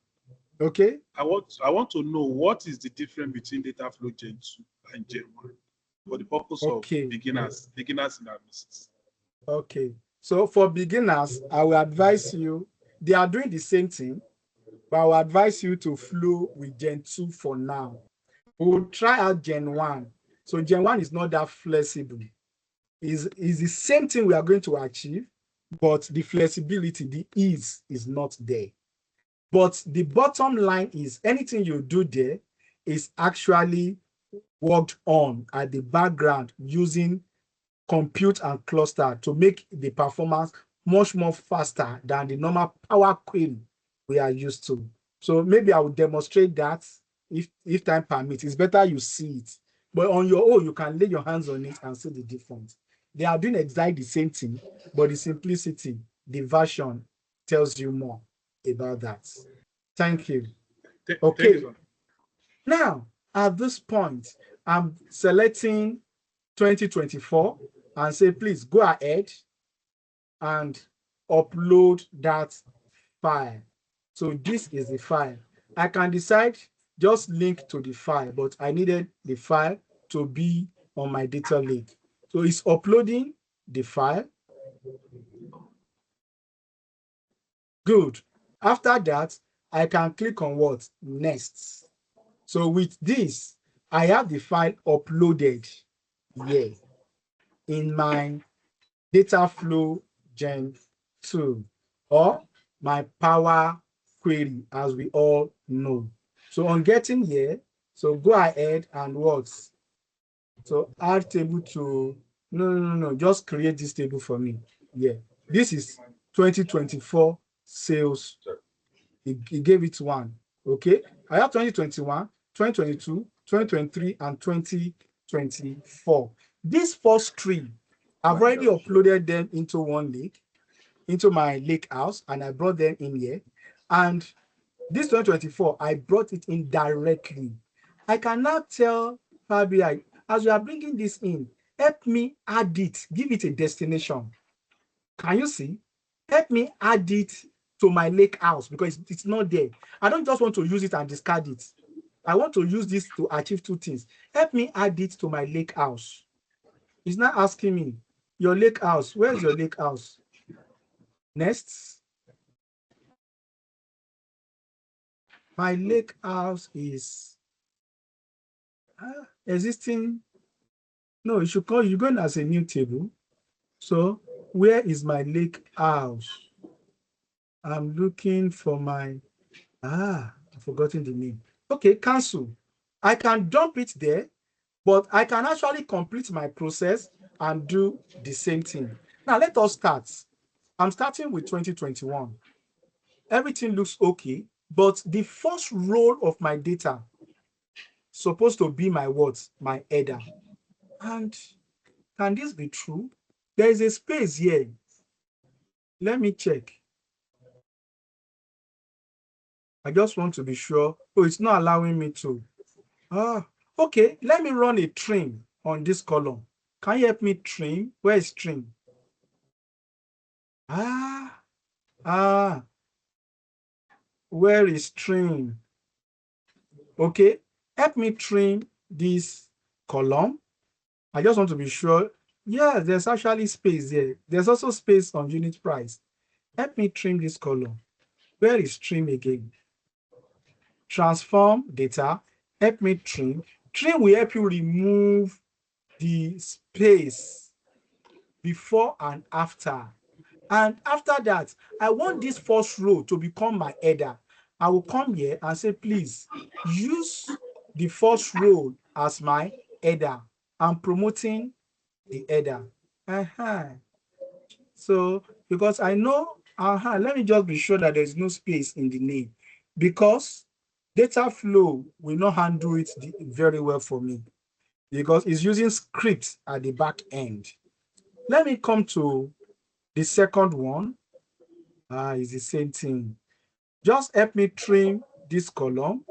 Okay. I want to know what is the difference between data flow Gen 2 and Gen 1 for the purpose of beginners in our business. Okay. So for beginners, I will advise you, they are doing the same thing, but I will advise you to flow with Gen 2 for now. We'll try out Gen 1. So Gen 1 is not that flexible. Is the same thing we are going to achieve, but the flexibility, the ease is not there. But the bottom line is anything you do there is actually worked on at the background using compute and cluster to make the performance much more faster than the normal Power Query we are used to. So maybe I will demonstrate that if time permits. It's better you see it. But on your own, you can lay your hands on it and see the difference. They are doing exactly the same thing, but the simplicity, the version tells you more about that. Thank you. Okay. Thank you, now, at this point, I'm selecting 2024 and say, please go ahead and upload that file. So this is the file. I can decide just link to the file, but I needed the file to be on my data lake. So it's uploading the file. Good. After that, I can click on what? Next. So with this, I have the file uploaded here in my data flow Gen 2 or my Power Query, as we all know. So on getting here, so go ahead and what? So add table to, no, just create this table for me. Yeah, this is 2024 sales. It gave it 1. Okay, I have 2021, 2022, 2023, and 2024. These first 3, I've already uploaded them into one lake, into my lake house, and I brought them in here. And this 2024, I brought it in directly. I can now tell Power BI, as you are bringing this in, help me add it, give it a destination. Can you see? Help me add it to my lake house because it's not there. I don't just want to use it and discard it. I want to use this to achieve 2 things. Help me add it to my lake house. It's not asking me, your lake house, where's your lake house? Next. My lake house is existing No, you should call, you're going as a new table. So where is my lake house? I'm looking for my, I've forgotten the name. Okay, cancel. I can dump it there, but I can actually complete my process and do the same thing. Now let us start. I'm starting with 2021. Everything looks okay, but the first row of my data supposed to be my what? My header. And can this be true? There is a space here. Let me check. I just want to be sure. Oh, it's not allowing me to. Okay. Let me run a trim on this column. Can you help me trim? Where is trim? Ah, where is trim? Okay. Help me trim this column. I just want to be sure. Yeah, there's actually space there. There's also space on unit price. Help me trim this column. Where is trim again? Transform data. Help me trim. Trim will help you remove the space before and after. And after that, I want this first row to become my header. I will come here and say, please use the first row as my header. I'm promoting the header. So, because I know, let me just be sure that there's no space in the name, because data flow will not handle it very well for me, because it's using script at the back end. Let me come to the second one. It's the same thing. Just help me trim this column.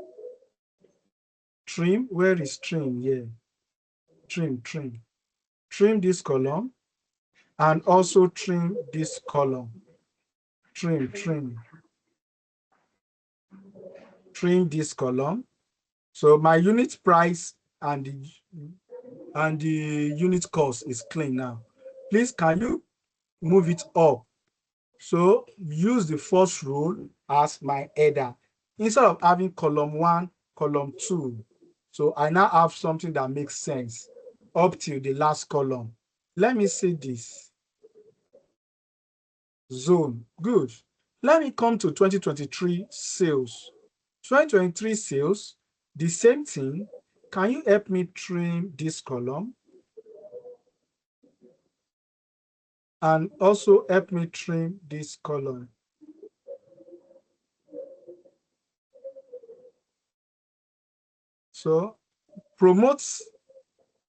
Trim, where is trim? Yeah, trim. Trim this column and also trim this column. Trim this column. So my unit price and the unit cost is clean now. Please, can you move it up? So use the first row as my header instead of having column 1, column 2. So I now have something that makes sense up till the last column. Let me see this. Zone. Good. Let me come to 2023 sales. 2023 sales, the same thing. Can you help me trim this column? And also help me trim this column. So promotes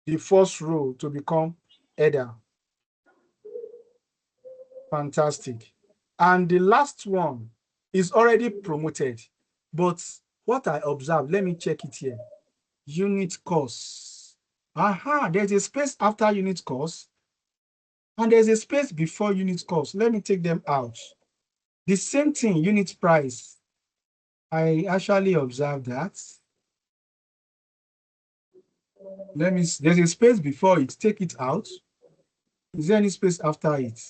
the first row to become header. Fantastic. And the last one is already promoted. But what I observed, let me check it here. Unit cost. There's a space after unit cost. And there's a space before unit cost. Let me take them out. The same thing, unit price. I actually observed that. There's a space before it, take it out. Is there any space after it?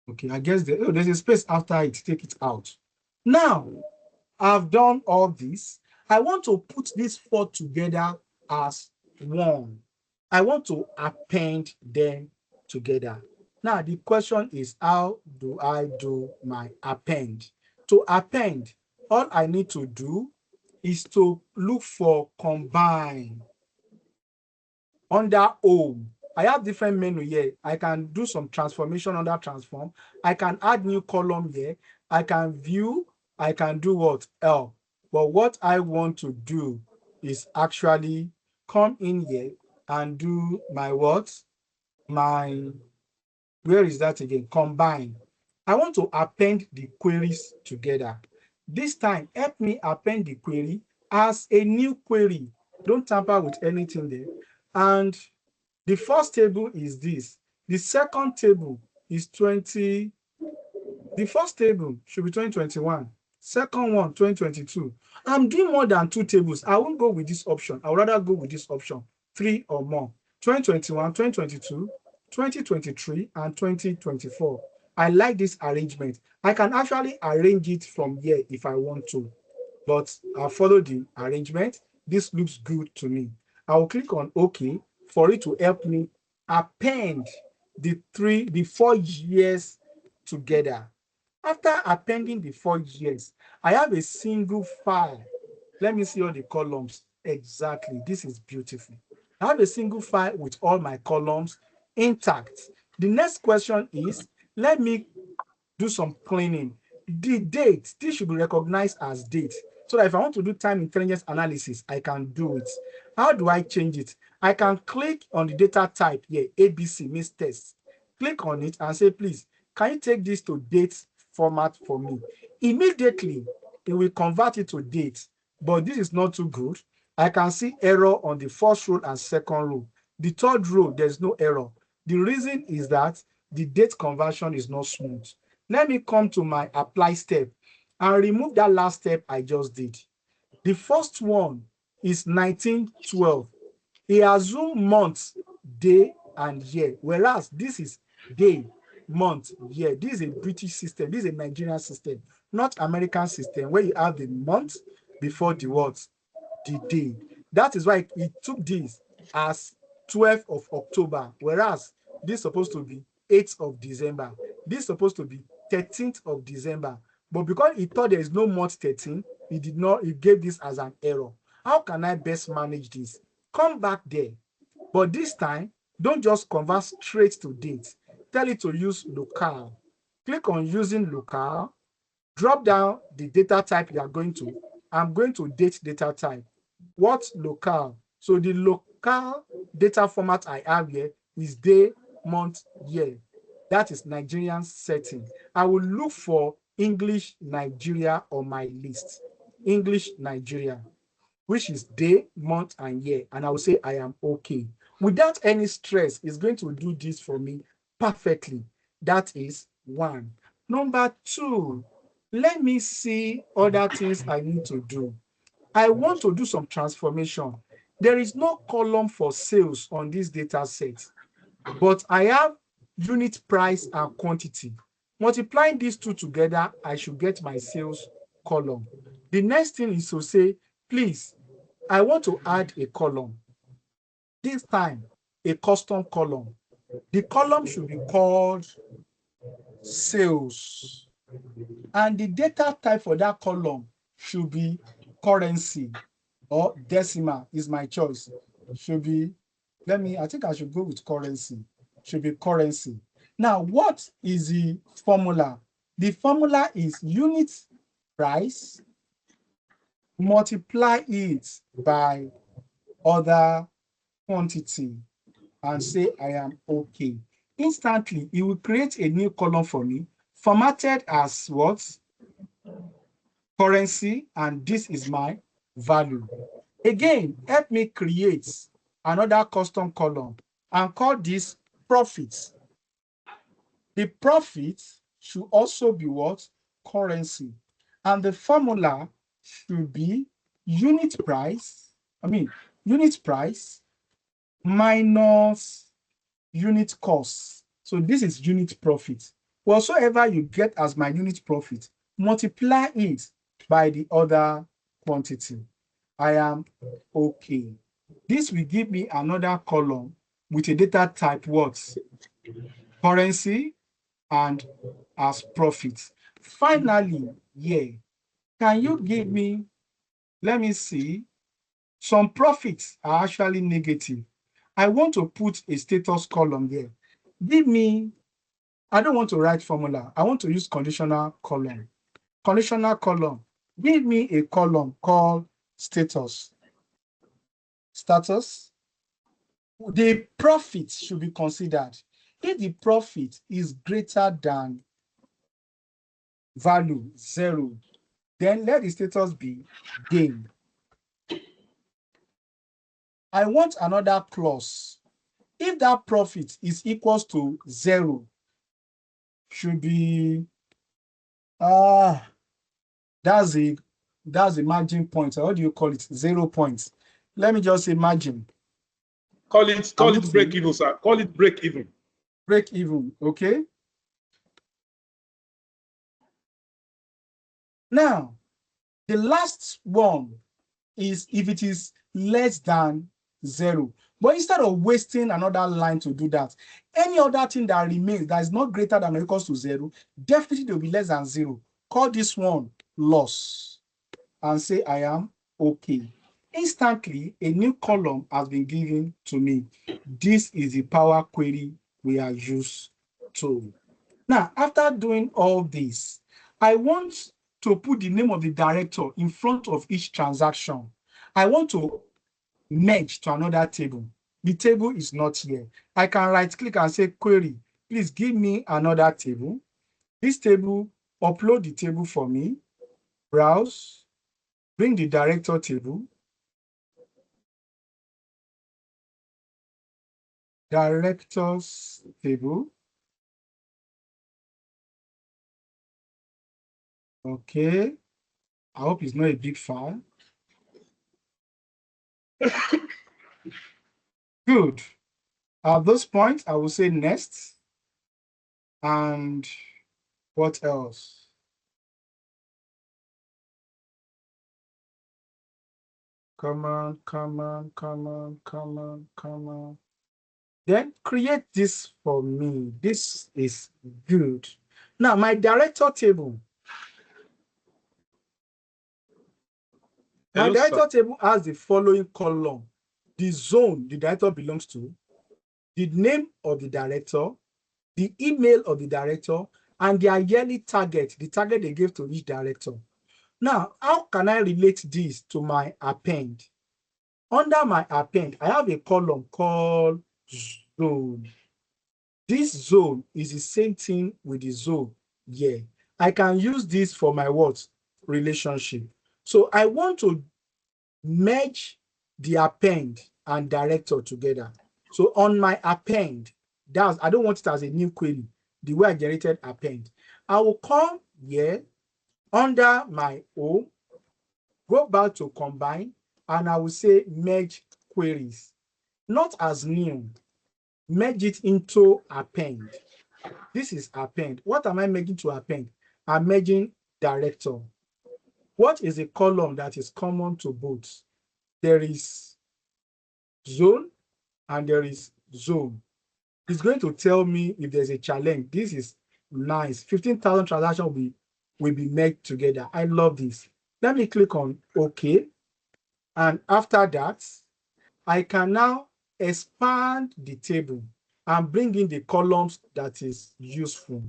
Okay, I guess there's a space after it, take it out. Now, I've done all this. I want to put these 4 together as one. I want to append them together. Now, the question is, how do I do my append? To append, all I need to do is to look for combine. Under home, I have different menu here. I can do some transformation under transform. I can add new column here. I can view. I can do what else. But what I want to do is actually come in here and do my what? Where is that again? Combine. I want to append the queries together. This time, help me append the query as a new query. Don't tamper with anything there. And the first table is this. The second table is 20. The first table should be 2021. Second one, 2022. I'm doing more than 2 tables. I won't go with this option. I would rather go with this option, 3 or more. 2021, 2022, 2023, and 2024. I like this arrangement. I can actually arrange it from here if I want to, but I'll follow the arrangement. This looks good to me. I will click on OK, for it to help me append the 4 years together. After appending the 4 years, I have a single file. Let me see all the columns. Exactly. This is beautiful. I have a single file with all my columns intact. The next question is, let me do some cleaning. The date, this should be recognized as date. So that if I want to do time intelligence analysis, I can do it. How do I change it? I can click on the data type here, ABC means test. Click on it and say, please, can you take this to date format for me? Immediately, it will convert it to date, but this is not too good. I can see error on the first row and second row. The third row, there's no error. The reason is that the date conversion is not smooth. Let me come to my apply step and remove that last step I just did. The first one is 1912. He assumed month, day, and year, whereas this is day, month, year. This is a British system. This is a Nigerian system, not American system, where you have the month before the what? The day. That is why it took this as 12th of October, whereas this is supposed to be 8th of December. This is supposed to be 13th of December. But because he thought there is no month 13, he gave this as an error. How can I best manage this? Come back there. But this time, don't just convert straight to date. Tell it to use local. Click on using local. Drop down the data type you are going to. I'm going to date data type. What local? So the local data format I have here is day, month, year. That is Nigerian setting. I will look for English Nigeria on my list. English Nigeria, which is day, month, and year. And I will say I am okay. Without any stress, it's going to do this for me perfectly. That is one. Number two, let me see other things I need to do. I want to do some transformation. There is no column for sales on this data set, but I have unit price and quantity. Multiplying these two together, I should get my sales column. The next thing is to say, please, I want to add a column. This time, a custom column. The column should be called sales. And the data type for that column should be currency or decimal is my choice. Should be, I think I should go with currency. Should be currency. Now, what is the formula? The formula is unit price, multiply it by other quantity and say I am okay. Instantly, it will create a new column for me, formatted as what? Currency, and this is my value. Again, help me create another custom column and call this profits. The profit should also be what? Currency. And the formula should be unit price minus unit cost. So this is unit profit. Whatsoever you get as my unit profit, multiply it by the other quantity. I am okay. This will give me another column with a data type what? Currency and as profit. Finally, yeah, can you give me, let me see, some profits are actually negative. I want to put a status column there. Give me, I don't want to write formula. I want to use conditional column. Conditional column. Give me a column called status. Status. The profit should be considered. If the profit is greater than value 0, then let the status be gain. I want another clause. If that profit is equals to 0, should be that's a margin point. How do you call it? 0 points. Let me just say margin. Call it break even, sir. Call it break even. Break even, okay? Now, the last one is if it is less than 0. But instead of wasting another line to do that, any other thing that remains that is not greater than or equals to 0, definitely they will be less than 0. Call this one loss and say I am okay. Instantly, a new column has been given to me. This is the Power Query we are used to. Now, after doing all this, I want to put the name of the director in front of each transaction. I want to merge to another table. The table is not here. I can right click and say query, please give me another table. This table, upload the table for me, browse, bring the director table, directors table. Okay, I hope it's not a big file. Good. At this point, I will say next. And what else? Come on, come on, come on, come on, come on. Then create this for me. This is good. Now, my director table. My director table has the following column: the zone the director belongs to, the name of the director, the email of the director, and their yearly target, the target they gave to each director. Now, how can I relate this to my append? Under my append, I have a column called zone. This zone is the same thing with the zone here. I can use this for my what? Relationship. So I want to merge the append and director together. So on my append, I don't want it as a new query, the way I generated append. I will come here under my home, go back to combine, and I will say merge queries. Not as new, merge it into append. This is append. What am I making to append? I'm merging director. What is a column that is common to both? There is zone and there is zone. It's going to tell me if there's a challenge. This is nice. 15,000 transactions will be made together. I love this. Let me click on OK. And after that, I can now expand the table and bring in the columns that is useful.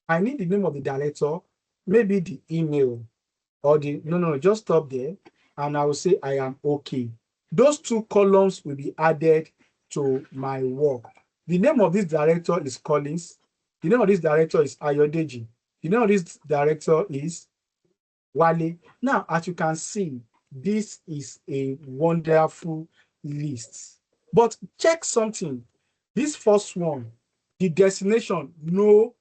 I need the name of the director, maybe the email, or no, just stop there. And I will say I am okay. Those two columns will be added to my work. The name of this director is Collins. The name of this director is Ayodeji. The name of this director is Wale. Now, as you can see, this is a wonderful list. But check something. This first one, the destination, no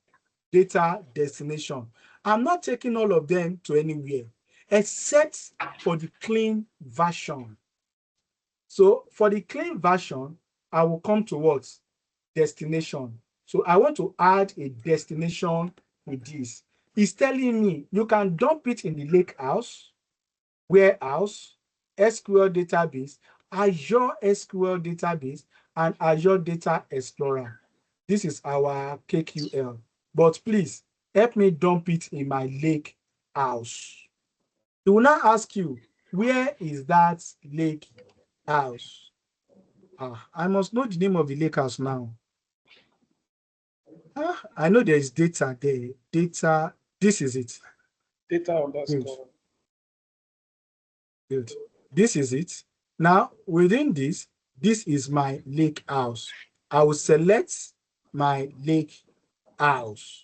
data destination. I'm not taking all of them to anywhere except for the clean version. So for the clean version, I will come to what? Destination. So I want to add a destination with this. It's telling me you can dump it in the Lakehouse, Warehouse, SQL database, Azure SQL database, and Azure Data Explorer. This is our KQL. But please help me dump it in my Lakehouse. It will now ask you, where is that Lakehouse? I must know the name of the Lakehouse now. I know there is data there. Data, this is it. Data underscore. Good. This is it. Now, within this is my Lakehouse. I will select my Lakehouse.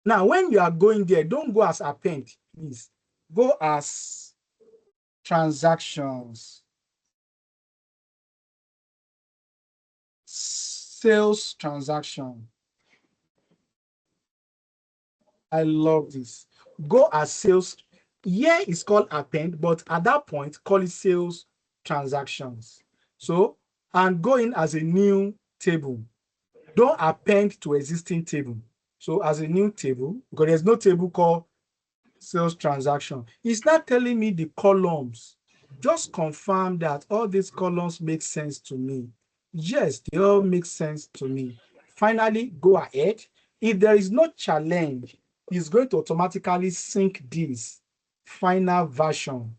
Now, when you are going there, don't go as append, please. Go as transactions. Sales transaction. I love this. Go as sales. Here is called append, but at that point, call it sales transactions. So, and go in as a new table. Don't append to existing table. So as a new table, because there's no table called sales transaction. It's not telling me the columns. Just confirm that all these columns make sense to me. Yes, they all make sense to me. Finally, go ahead. If there is no challenge, it's going to automatically sync this final version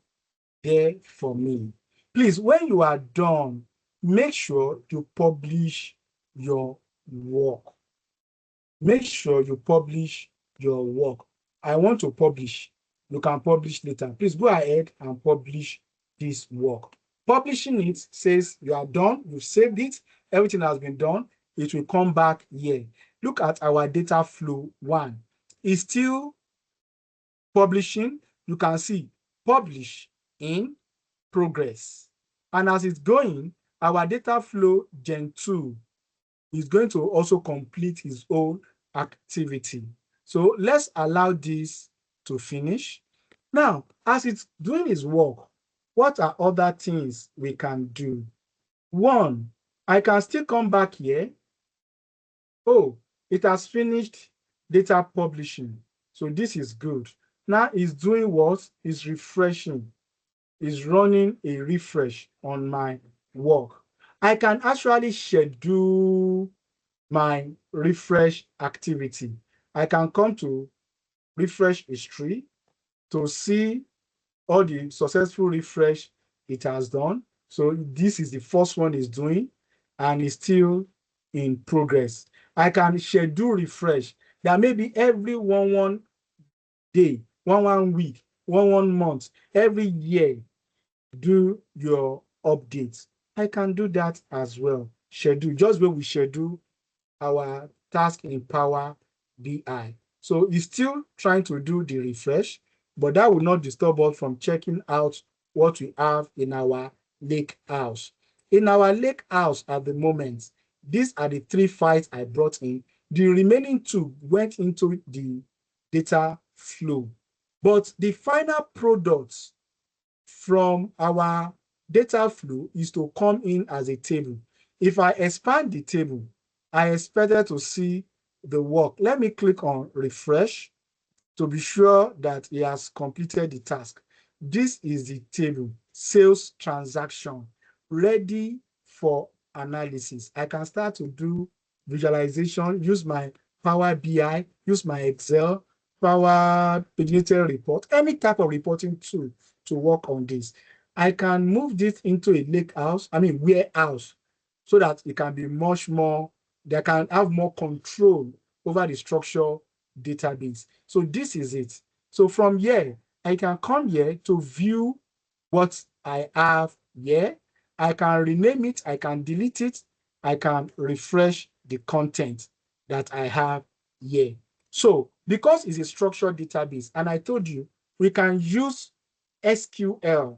there for me. Please, when you are done, make sure you publish your work. Make sure you publish your work. I want to publish. You can publish later. Please go ahead and publish this work. Publishing it says you are done, you've saved it, everything has been done. It will come back here. Look at our data flow one. It's still publishing. You can see publish in progress. And as it's going, our data flow Gen 2 is going to also complete its own activity. So let's allow this to finish. Now, as it's doing its work, what are other things we can do? One, I can still come back here. Oh, it has finished data publishing. So this is good. Now it's doing what? It's refreshing. It's running a refresh on my work. I can actually schedule my refresh activity. I can come to refresh history to see all the successful refresh it has done. So this is the first one it's doing and it's still in progress. I can schedule refresh. There may be every one day, one week, one month, every year, do your updates. I can do that as well. Schedule, just where we schedule our task in Power BI. So it's still trying to do the refresh, but that will not disturb us from checking out what we have in our lake house. In our lake house at the moment, these are the 3 files I brought in. The remaining 2 went into the data flow. But the final product from our data flow is to come in as a table. If I expand the table, I expected to see the work. Let me click on refresh to be sure that he has completed the task. This is the table, sales transaction, ready for analysis. I can start to do visualization, use my Power BI, use my Excel, Power Paginated report, any type of reporting tool to work on this. I can move this into a warehouse, so that it can be much more, they can have more control over the structure database. So this is it. So from here, I can come here to view what I have here. I can rename it, I can delete it, I can refresh the content that I have here. So because it's a structured database, and I told you, we can use SQL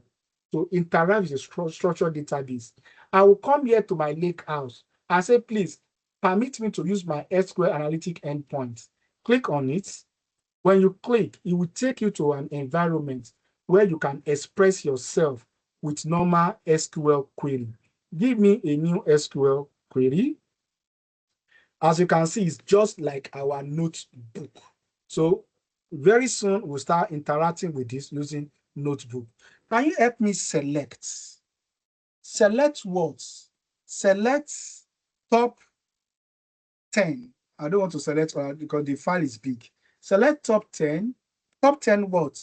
to interact with the structured database. I will come here to my lake house and say, please permit me to use my SQL analytic endpoint. Click on it. When you click, it will take you to an environment where you can express yourself with normal SQL query. Give me a new SQL query. As you can see, it's just like our notebook. So very soon we'll start interacting with this using notebook. Can you help me select? Select what? Select top 10. I don't want to select because the file is big. Select top 10. Top 10 what?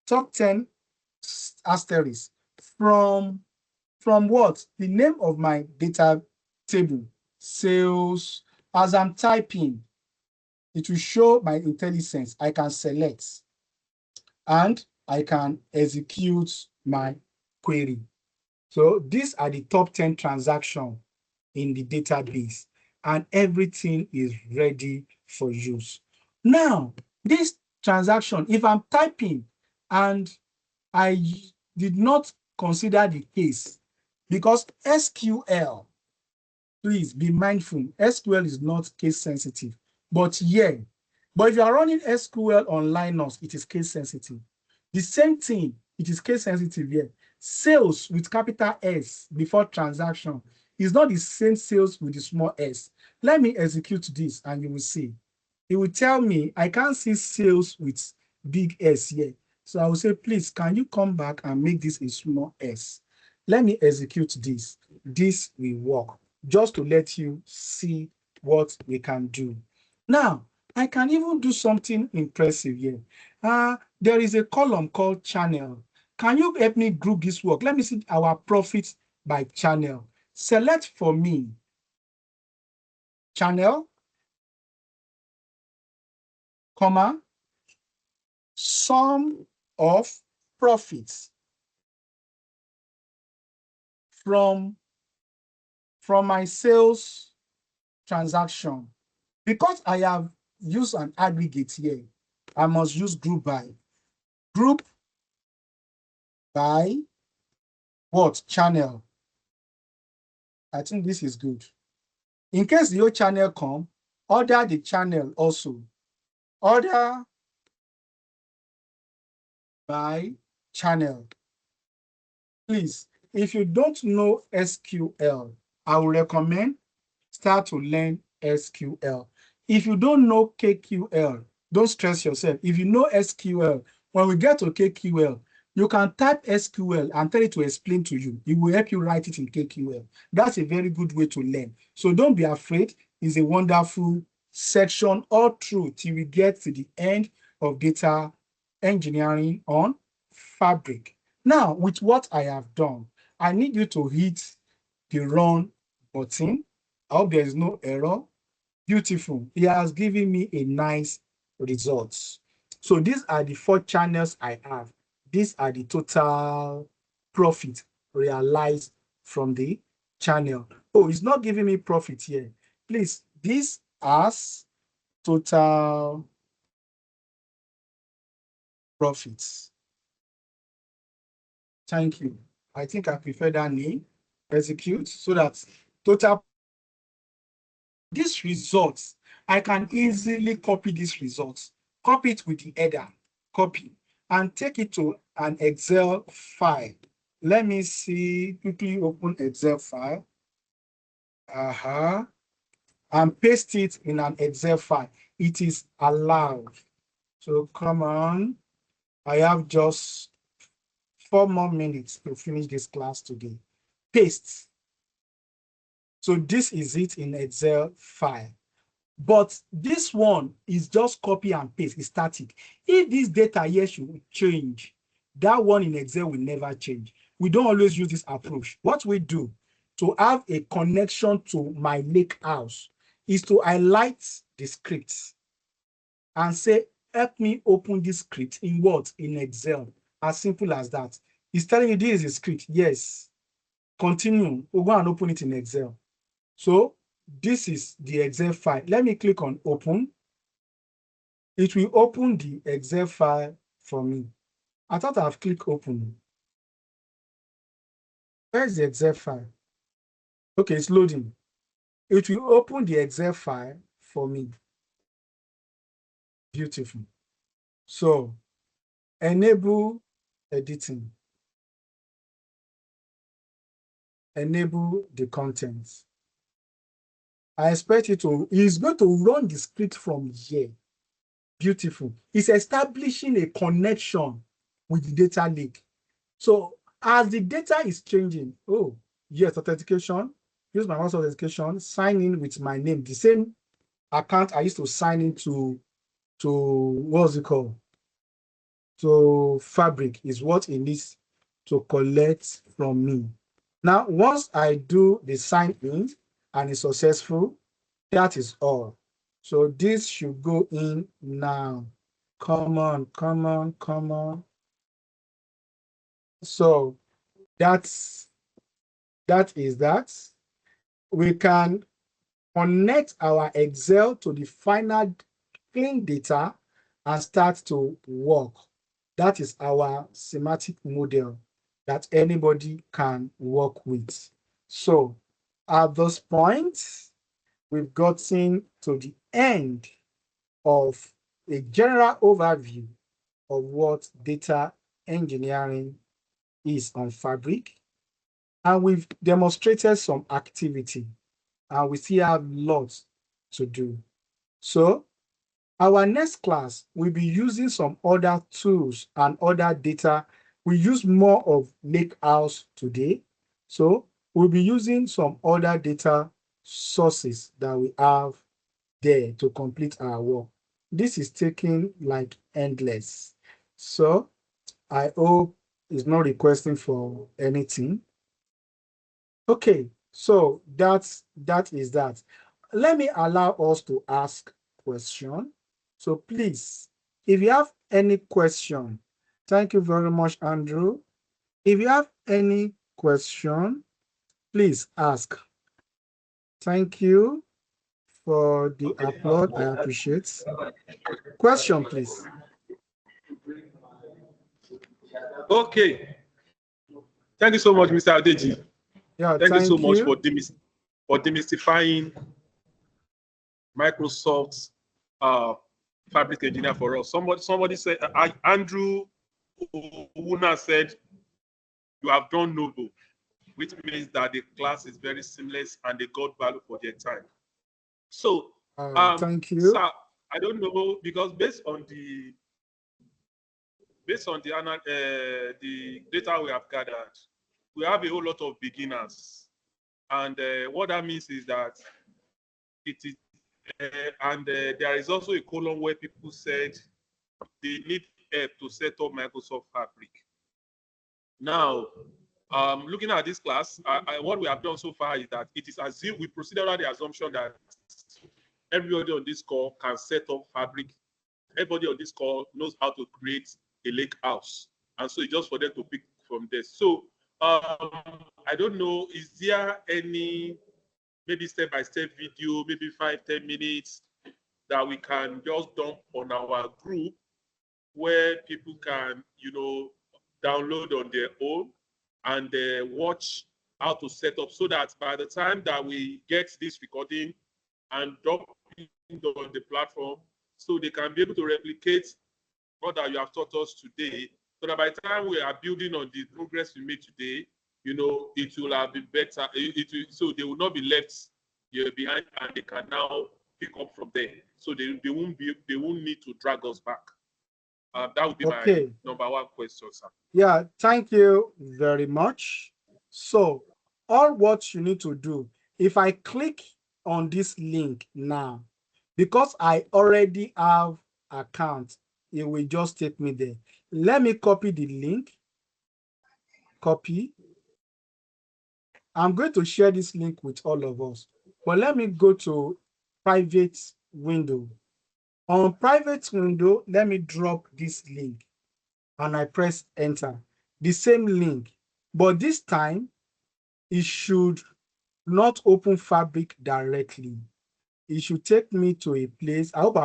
Top 10 asterisk. From what? The name of my data table, sales. As I'm typing, it will show my IntelliSense. I can select and I can execute my query. So these are the top 10 transactions in the database, and everything is ready for use. Now, this transaction, if I'm typing and I did not consider the case, because SQL, please be mindful, SQL is not case sensitive, but yeah, but if you are running SQL on Linux, it is case sensitive. The same thing, it is case sensitive here. Sales with capital S before transaction is not the same sales with the small s. Let me execute this and you will see. It will tell me I can't see sales with big S here. So I will say, please, can you come back and make this a small s? Let me execute this. This will work. just to let you see what we can do. Now, I can even do something impressive here. There is a column called channel. Can you help me group this work? Let me see our profits by channel. Select for me channel, comma, sum of profits from my sales transaction. Because I have used an aggregate here, I must use group by. Group by what? Channel. I think this is good. In case the old channel come, order the channel also. Order by channel. Please, if you don't know SQL, I will recommend start to learn SQL. If you don't know KQL, don't stress yourself. If you know SQL, when we get to KQL, you can type SQL and tell it to explain to you. It will help you write it in KQL. That's a very good way to learn. So don't be afraid. It's a wonderful section all through till we get to the end of data engineering on Fabric. Now, with what I have done, I need you to hit the run button. I hope there is no error. Beautiful. It has given me a nice results. So these are the 4 channels I have. These are the total profit realized from the channel. Oh, it's not giving me profit here. Please, this as total profits. Thank you. I think I prefer that name, execute, so that total. These results, I can easily copy these results, copy it with the header, copy, and take it to an Excel file. Let me see, quickly open Excel file. And paste it in an Excel file. It is allowed. So come on. I have just 4 more minutes to finish this class today. Paste. So this is it in Excel file. But this one is just copy and paste, it's static. If this data here should change, that one in Excel will never change. We don't always use this approach. What we do to have a connection to my lake house is to highlight the scripts and say, help me open this script in what? In Excel. As simple as that. It's telling you this is a script. Yes. Continue. We'll go and open it in Excel. So this is the Excel file. Let me click on open. It will open the Excel file for me. I thought I've clicked open. Where's the Excel file? Okay, it's loading. It will open the Excel file for me. Beautiful. So enable editing. Enable the contents. I expect it's going to run the script from here. Beautiful. It's establishing a connection with the data lake. So as the data is changing, oh, yes, authentication, use my mouse authentication, sign in with my name. The same account I used to sign into what's it called? To Fabric is what it needs to collect from me. Now, once I do the sign in and it's successful, that is all. So this should go in now. Come on, come on, come on. So that is that. We can connect our Excel to the final clean data and start to work. That is our semantic model that anybody can work with. So at this point, we've gotten to the end of a general overview of what data engineering is on Fabric. And we've demonstrated some activity, and we still have lots to do. So our next class, we'll be using some other tools and other data. We use more of Lakehouse today. So we'll be using some other data sources that we have there to complete our work. This is taking like endless. So I hope it's not requesting for anything. Okay, so that is that. Let me allow us to ask question. So please, if you have any question, thank you very much, Andrew. If you have any question, please ask. Thank you for the applaud. I appreciate. Question, please. Okay. Thank you so much, Mr. Adeji. Yeah, Thank you so much you. for demystifying Microsoft's fabric engineer for us. Somebody said, Andrew Una said, you have done noble, which means that the class is very seamless and they got value for their time. So, thank you. sir, I don't know, because based on the data we have gathered, we have a whole lot of beginners, and what that means is that it is, there is also a column where people said they need help to set up Microsoft Fabric. Now, looking at this class, what we have done so far is that it is as if we proceeded under the assumption that everybody on this call can set up Fabric. Everybody on this call knows how to create a lake house. And so it's just for them to pick from there. So I don't know, is there any maybe step-by-step video, maybe 5-10 minutes that we can just dump on our group where people can, download on their own and watch how to set up, so that by the time that we get this recording and drop it on the platform, so they can be able to replicate what that you have taught us today, so that by the time we are building on the progress we made today, it will have been better. So they will not be left behind, and they can now pick up from there. So they won't need to drag us back. That would be my number one question, sir. Yeah, thank you very much. So all what you need to do, if I click on this link now, because I already have account, it will just take me there. Let me copy the link. Copy. I'm going to share this link with all of us. But let me go to private window. On private window, let me drop this link and I press enter. The same link, but this time it should not open Fabric directly. It should take me to a place. I hope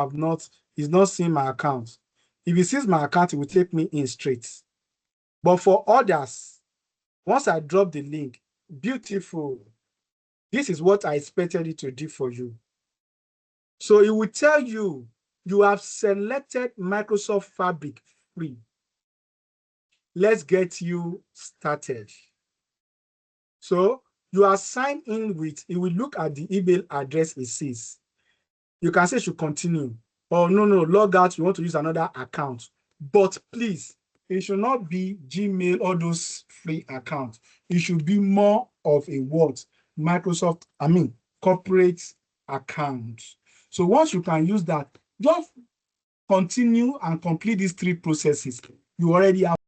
it's not seeing my account. If it sees my account, it will take me in straight. But for others, once I drop the link, beautiful. This is what I expected it to do for you. So it will tell you, you have selected Microsoft Fabric free. Let's get you started. So you are signed in with, it will look at the email address it says. You can say you should continue. Or no, log out, you want to use another account. But please, it should not be Gmail or those free accounts. It should be more of a what? Corporate account. So once you can use that, just continue and complete these 3 processes. You already have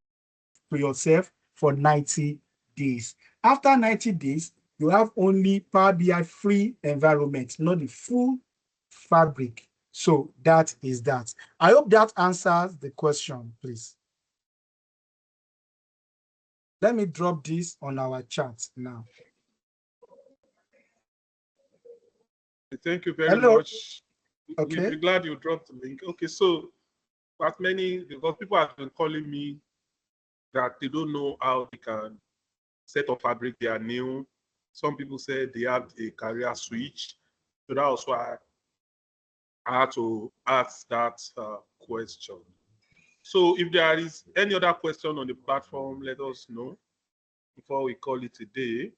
for yourself for 90 days. After 90 days, you have only Power BI free environment, not the full Fabric. So that is that. I hope that answers the question, please. Let me drop this on our chat now. Thank you very much. Okay. We're glad you dropped the link. Okay, so because people have been calling me that they don't know how they can set up Fabric, they are new. Some people said they have a career switch. So that was why I had to ask that question. So if there is any other question on the platform, let us know before we call it a day.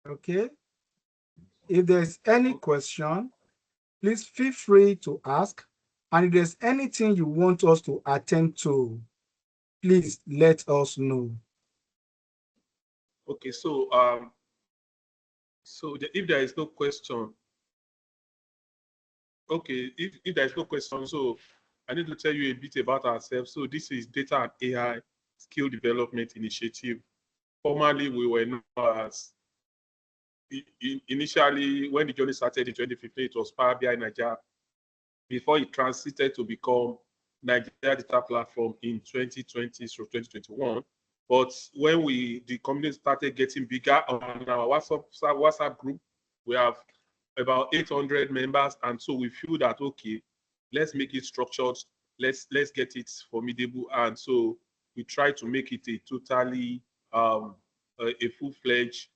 Okay. If there's any question, please feel free to ask. And if there's anything you want us to attend to, please let us know. Okay, so So if there is no question, okay, if there is no question, so I need to tell you a bit about ourselves. So this is Data and AI Skill Development Initiative. Formerly, we were known as, initially, when the journey started in 2015, it was Power BI Nigeria, before it transited to become Nigeria Data Platform in 2020 through 2021. But when the community started getting bigger on our WhatsApp group, we have about 800 members, and so we feel that okay, let's make it structured, let's get it formidable, and so we try to make it a totally a full-fledged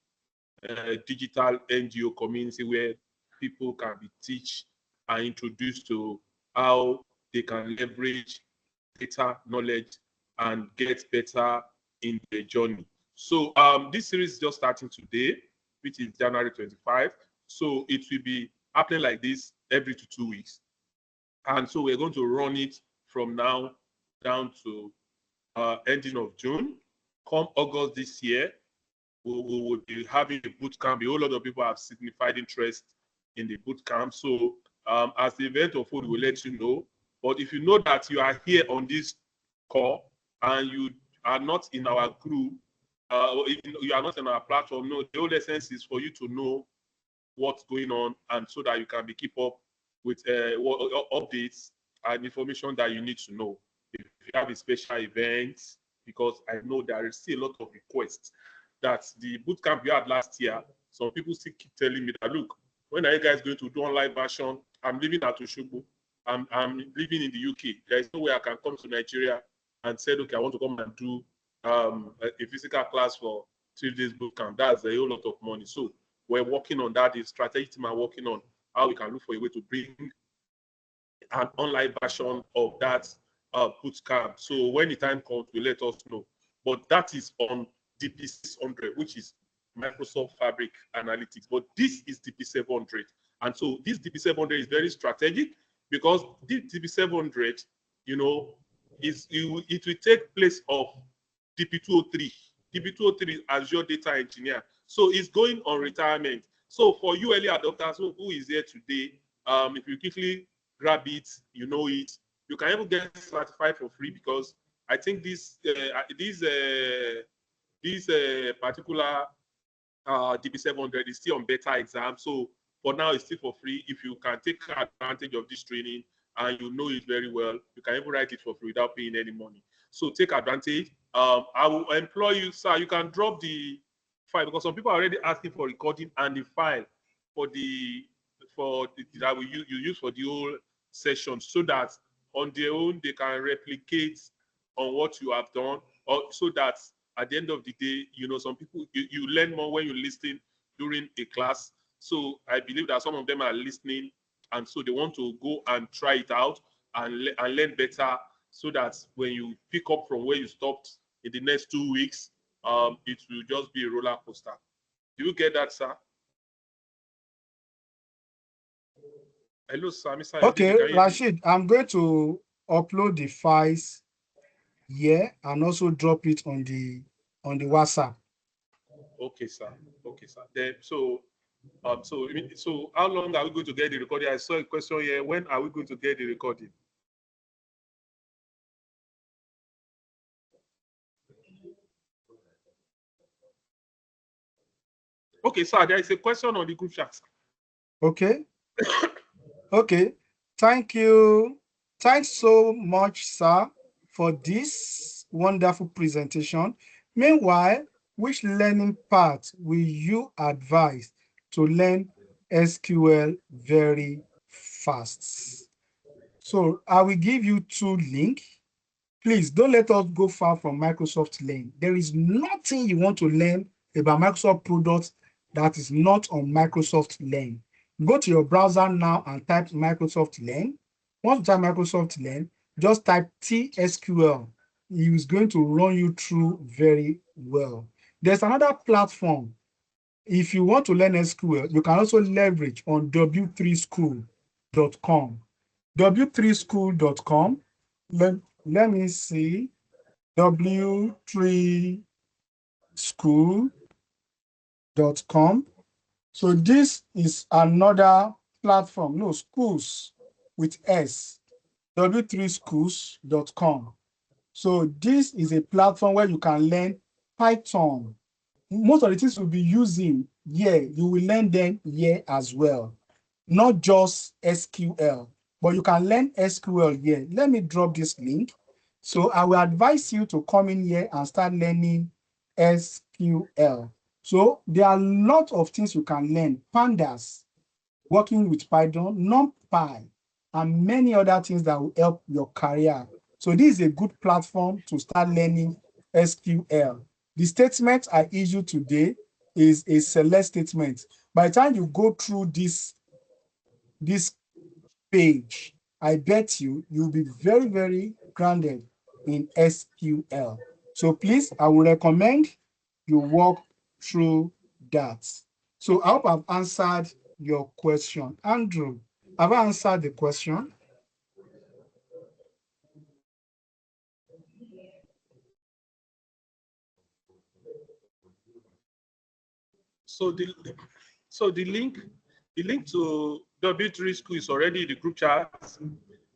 digital NGO community where people can be teach and introduced to how they can leverage data knowledge and get better in their journey. So this series is just starting today, which is January 25. So it will be happening like this every 2 weeks. And so we're going to run it from now down to ending of June. Come August this year, we will be having a boot camp. A whole lot of people have signified interest in the boot camp. So as the event unfolds, we'll let you know. But if you know that you are here on this call and you are not in our group, or you are not in our platform, no, the whole essence is for you to know what's going on, and so that you can be keep up with updates and information that you need to know. If you have a special event, because I know there is still a lot of requests that the bootcamp we had last year, some people still keep telling me that, look, when are you guys going to do online version? I'm living at Oshogbo. I'm living in the UK. There is no way I can come to Nigeria and say, okay, I want to come and do a physical class for 3 days bootcamp. That's a whole lot of money. So we're working on that. The strategy team are working on how we can look for a way to bring an online version of that bootcamp. So when the time comes, we let us know. But that is on DP600, which is Microsoft Fabric Analytics. But this is DP700. And so this DP700 is very strategic, because this DP700, you know, it will take place of DP203. DP203 is Azure Data Engineer. So it's going on retirement. So for you early adopters who is here today, if you quickly grab it, you know it, you can even get certified for free, because I think this particular DP700 is still on beta exam. So for now, it's still for free. If you can take advantage of this training and you know it very well, you can even write it for free without paying any money. So take advantage. I will employ you, sir. You can drop the file, because some people are already asking for recording and the file for that you use for the whole session, so that on their own they can replicate on what you have done, or so that at the end of the day, you know, some people you learn more when you listen during a class. So I believe that some of them are listening, and so they want to go and try it out and learn better, so that when you pick up from where you stopped in the next 2 weeks, it will just be a roller coaster. Do you get that, sir? Hello, sir. Mr. Okay, Can you Rashid, I'm going to upload the files here and also drop it on the WhatsApp. Okay, sir. Okay, sir. Then so so how long are we going to get the recording? I saw a question here. When are we going to get the recording? Okay, sir. There is a question on the group chat. Okay. Okay. Thank you. Thanks so much, sir, for this wonderful presentation. Meanwhile, which learning path will you advise to learn SQL very fast? So I will give you 2 links. Please don't let us go far from Microsoft Learn. There is nothing you want to learn about Microsoft products that is not on Microsoft Learn. Go to your browser now and type Microsoft Learn. Once you type Microsoft Learn, just type TSQL. It is going to run you through very well. There's another platform. If you want to learn SQL, you can also leverage on w3school.com. w3school.com. Let me see. w3school.com. So this is another platform. No, schools with S, w3schools.com. So this is a platform where you can learn Python. Most of the things you'll be using here, you will learn them here as well. Not just SQL, but you can learn SQL here. Let me drop this link. So I will advise you to come in here and start learning SQL. So there are a lot of things you can learn. Pandas, working with Python, NumPy, and many other things that will help your career. So this is a good platform to start learning SQL. The statement I issued today is a select statement. By the time you go through this page, I bet you'll be very, very grounded in SQL. So please, I would recommend you walk through that. So I hope I've answered your question. Andrew, have I answered the question? So the link to W3 School is already in the group chat.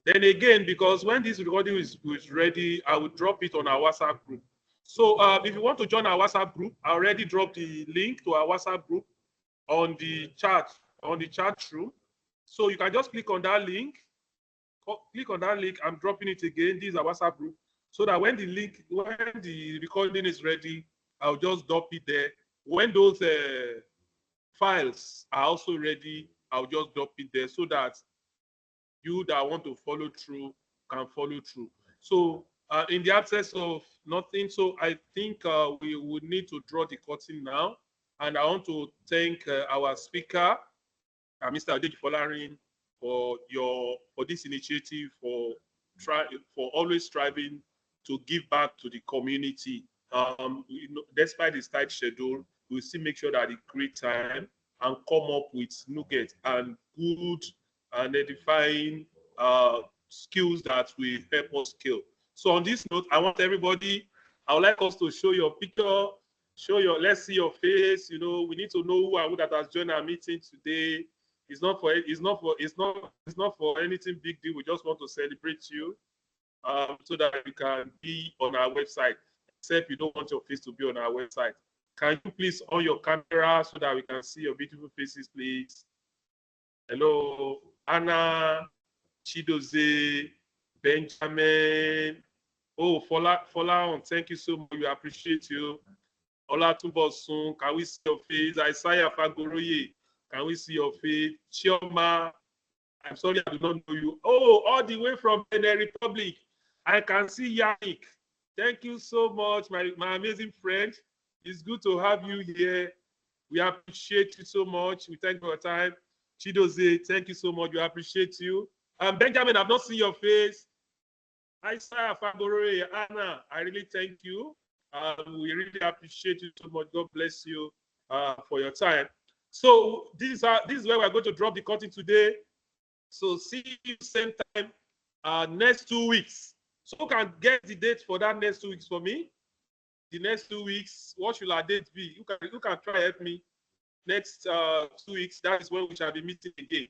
Then again, because when this recording is ready, I will drop it on our WhatsApp group. So if you want to join our WhatsApp group, I already dropped the link to our WhatsApp group on the chat room. So you can just click on that link. Click on that link. I'm dropping it again. This is our WhatsApp group. So that when the recording is ready, I'll just drop it there. When those files are also ready, I'll just drop it there so that you that want to follow through can follow through. So in the absence of nothing, so I think we would need to draw the curtain now. And I want to thank our speaker, Mr. Adeji Folarin, for this initiative, for always striving to give back to the community. Despite the tight schedule, we still make sure that we create time and come up with nuggets and good and edifying skills that will help us scale. So on this note, I want everybody, I would like us to show your picture, let's see your face. You know, we need to know who that has joined our meeting today. It's not for anything big deal. We just want to celebrate you so that you can be on our website. Except you don't want your face to be on our website. Can you please on your camera so that we can see your beautiful faces, please? Hello, Anna, Chidoze, Benjamin. Oh, Fola, thank you so much. We appreciate you. Olatunbosun, can we see your face? Isaiah Fagoroye, can we see your face? Chioma, I'm sorry I do not know you. Oh, all the way from Benin Republic. I can see Yannick. Thank you so much, my amazing friend. It's good to have you here. We appreciate you so much. We thank you for your time. Chidoze, thank you so much. We appreciate you. Benjamin, I've not seen your face. Isaiah Fagoroye, Anna, I really thank you. We really appreciate you so much. God bless you for your time. So this is where we're going to drop the curtain today. So see you same time next 2 weeks. So you can get the date for that next 2 weeks for me. The next 2 weeks, what should our date be? You can try help me. Next 2 weeks, that is when we shall be meeting again.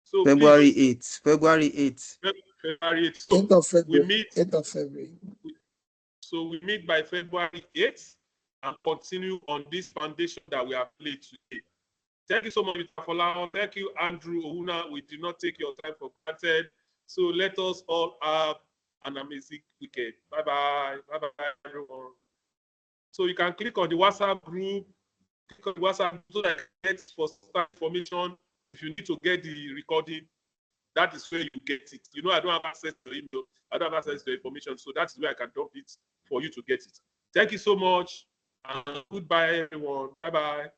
So February 8th. February 8th. February 8th. So 8th of February. we meet 8th of February. So we meet by February 8th and continue on this foundation that we have laid today. Thank you so much, Mr. Folao. Thank you, Andrew Ouna. We do not take your time for granted. So let us all have an amazing weekend. Bye-bye. Bye-bye, everyone. So you can click on the WhatsApp group, so that next for some information. If you need to get the recording, that is where you get it. You know, I don't have access to email. I don't have access to information. So that is where I can drop it for you to get it. Thank you so much. And goodbye, everyone. Bye-bye.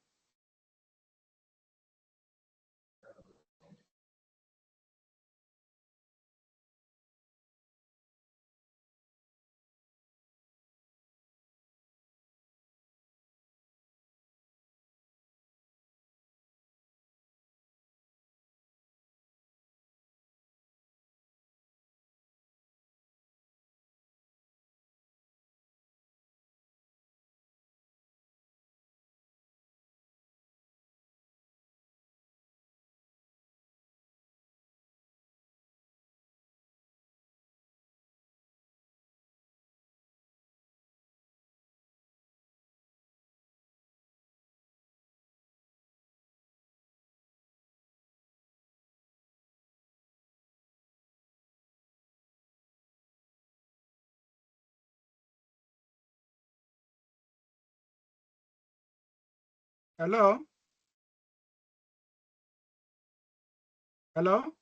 Hello? Hello?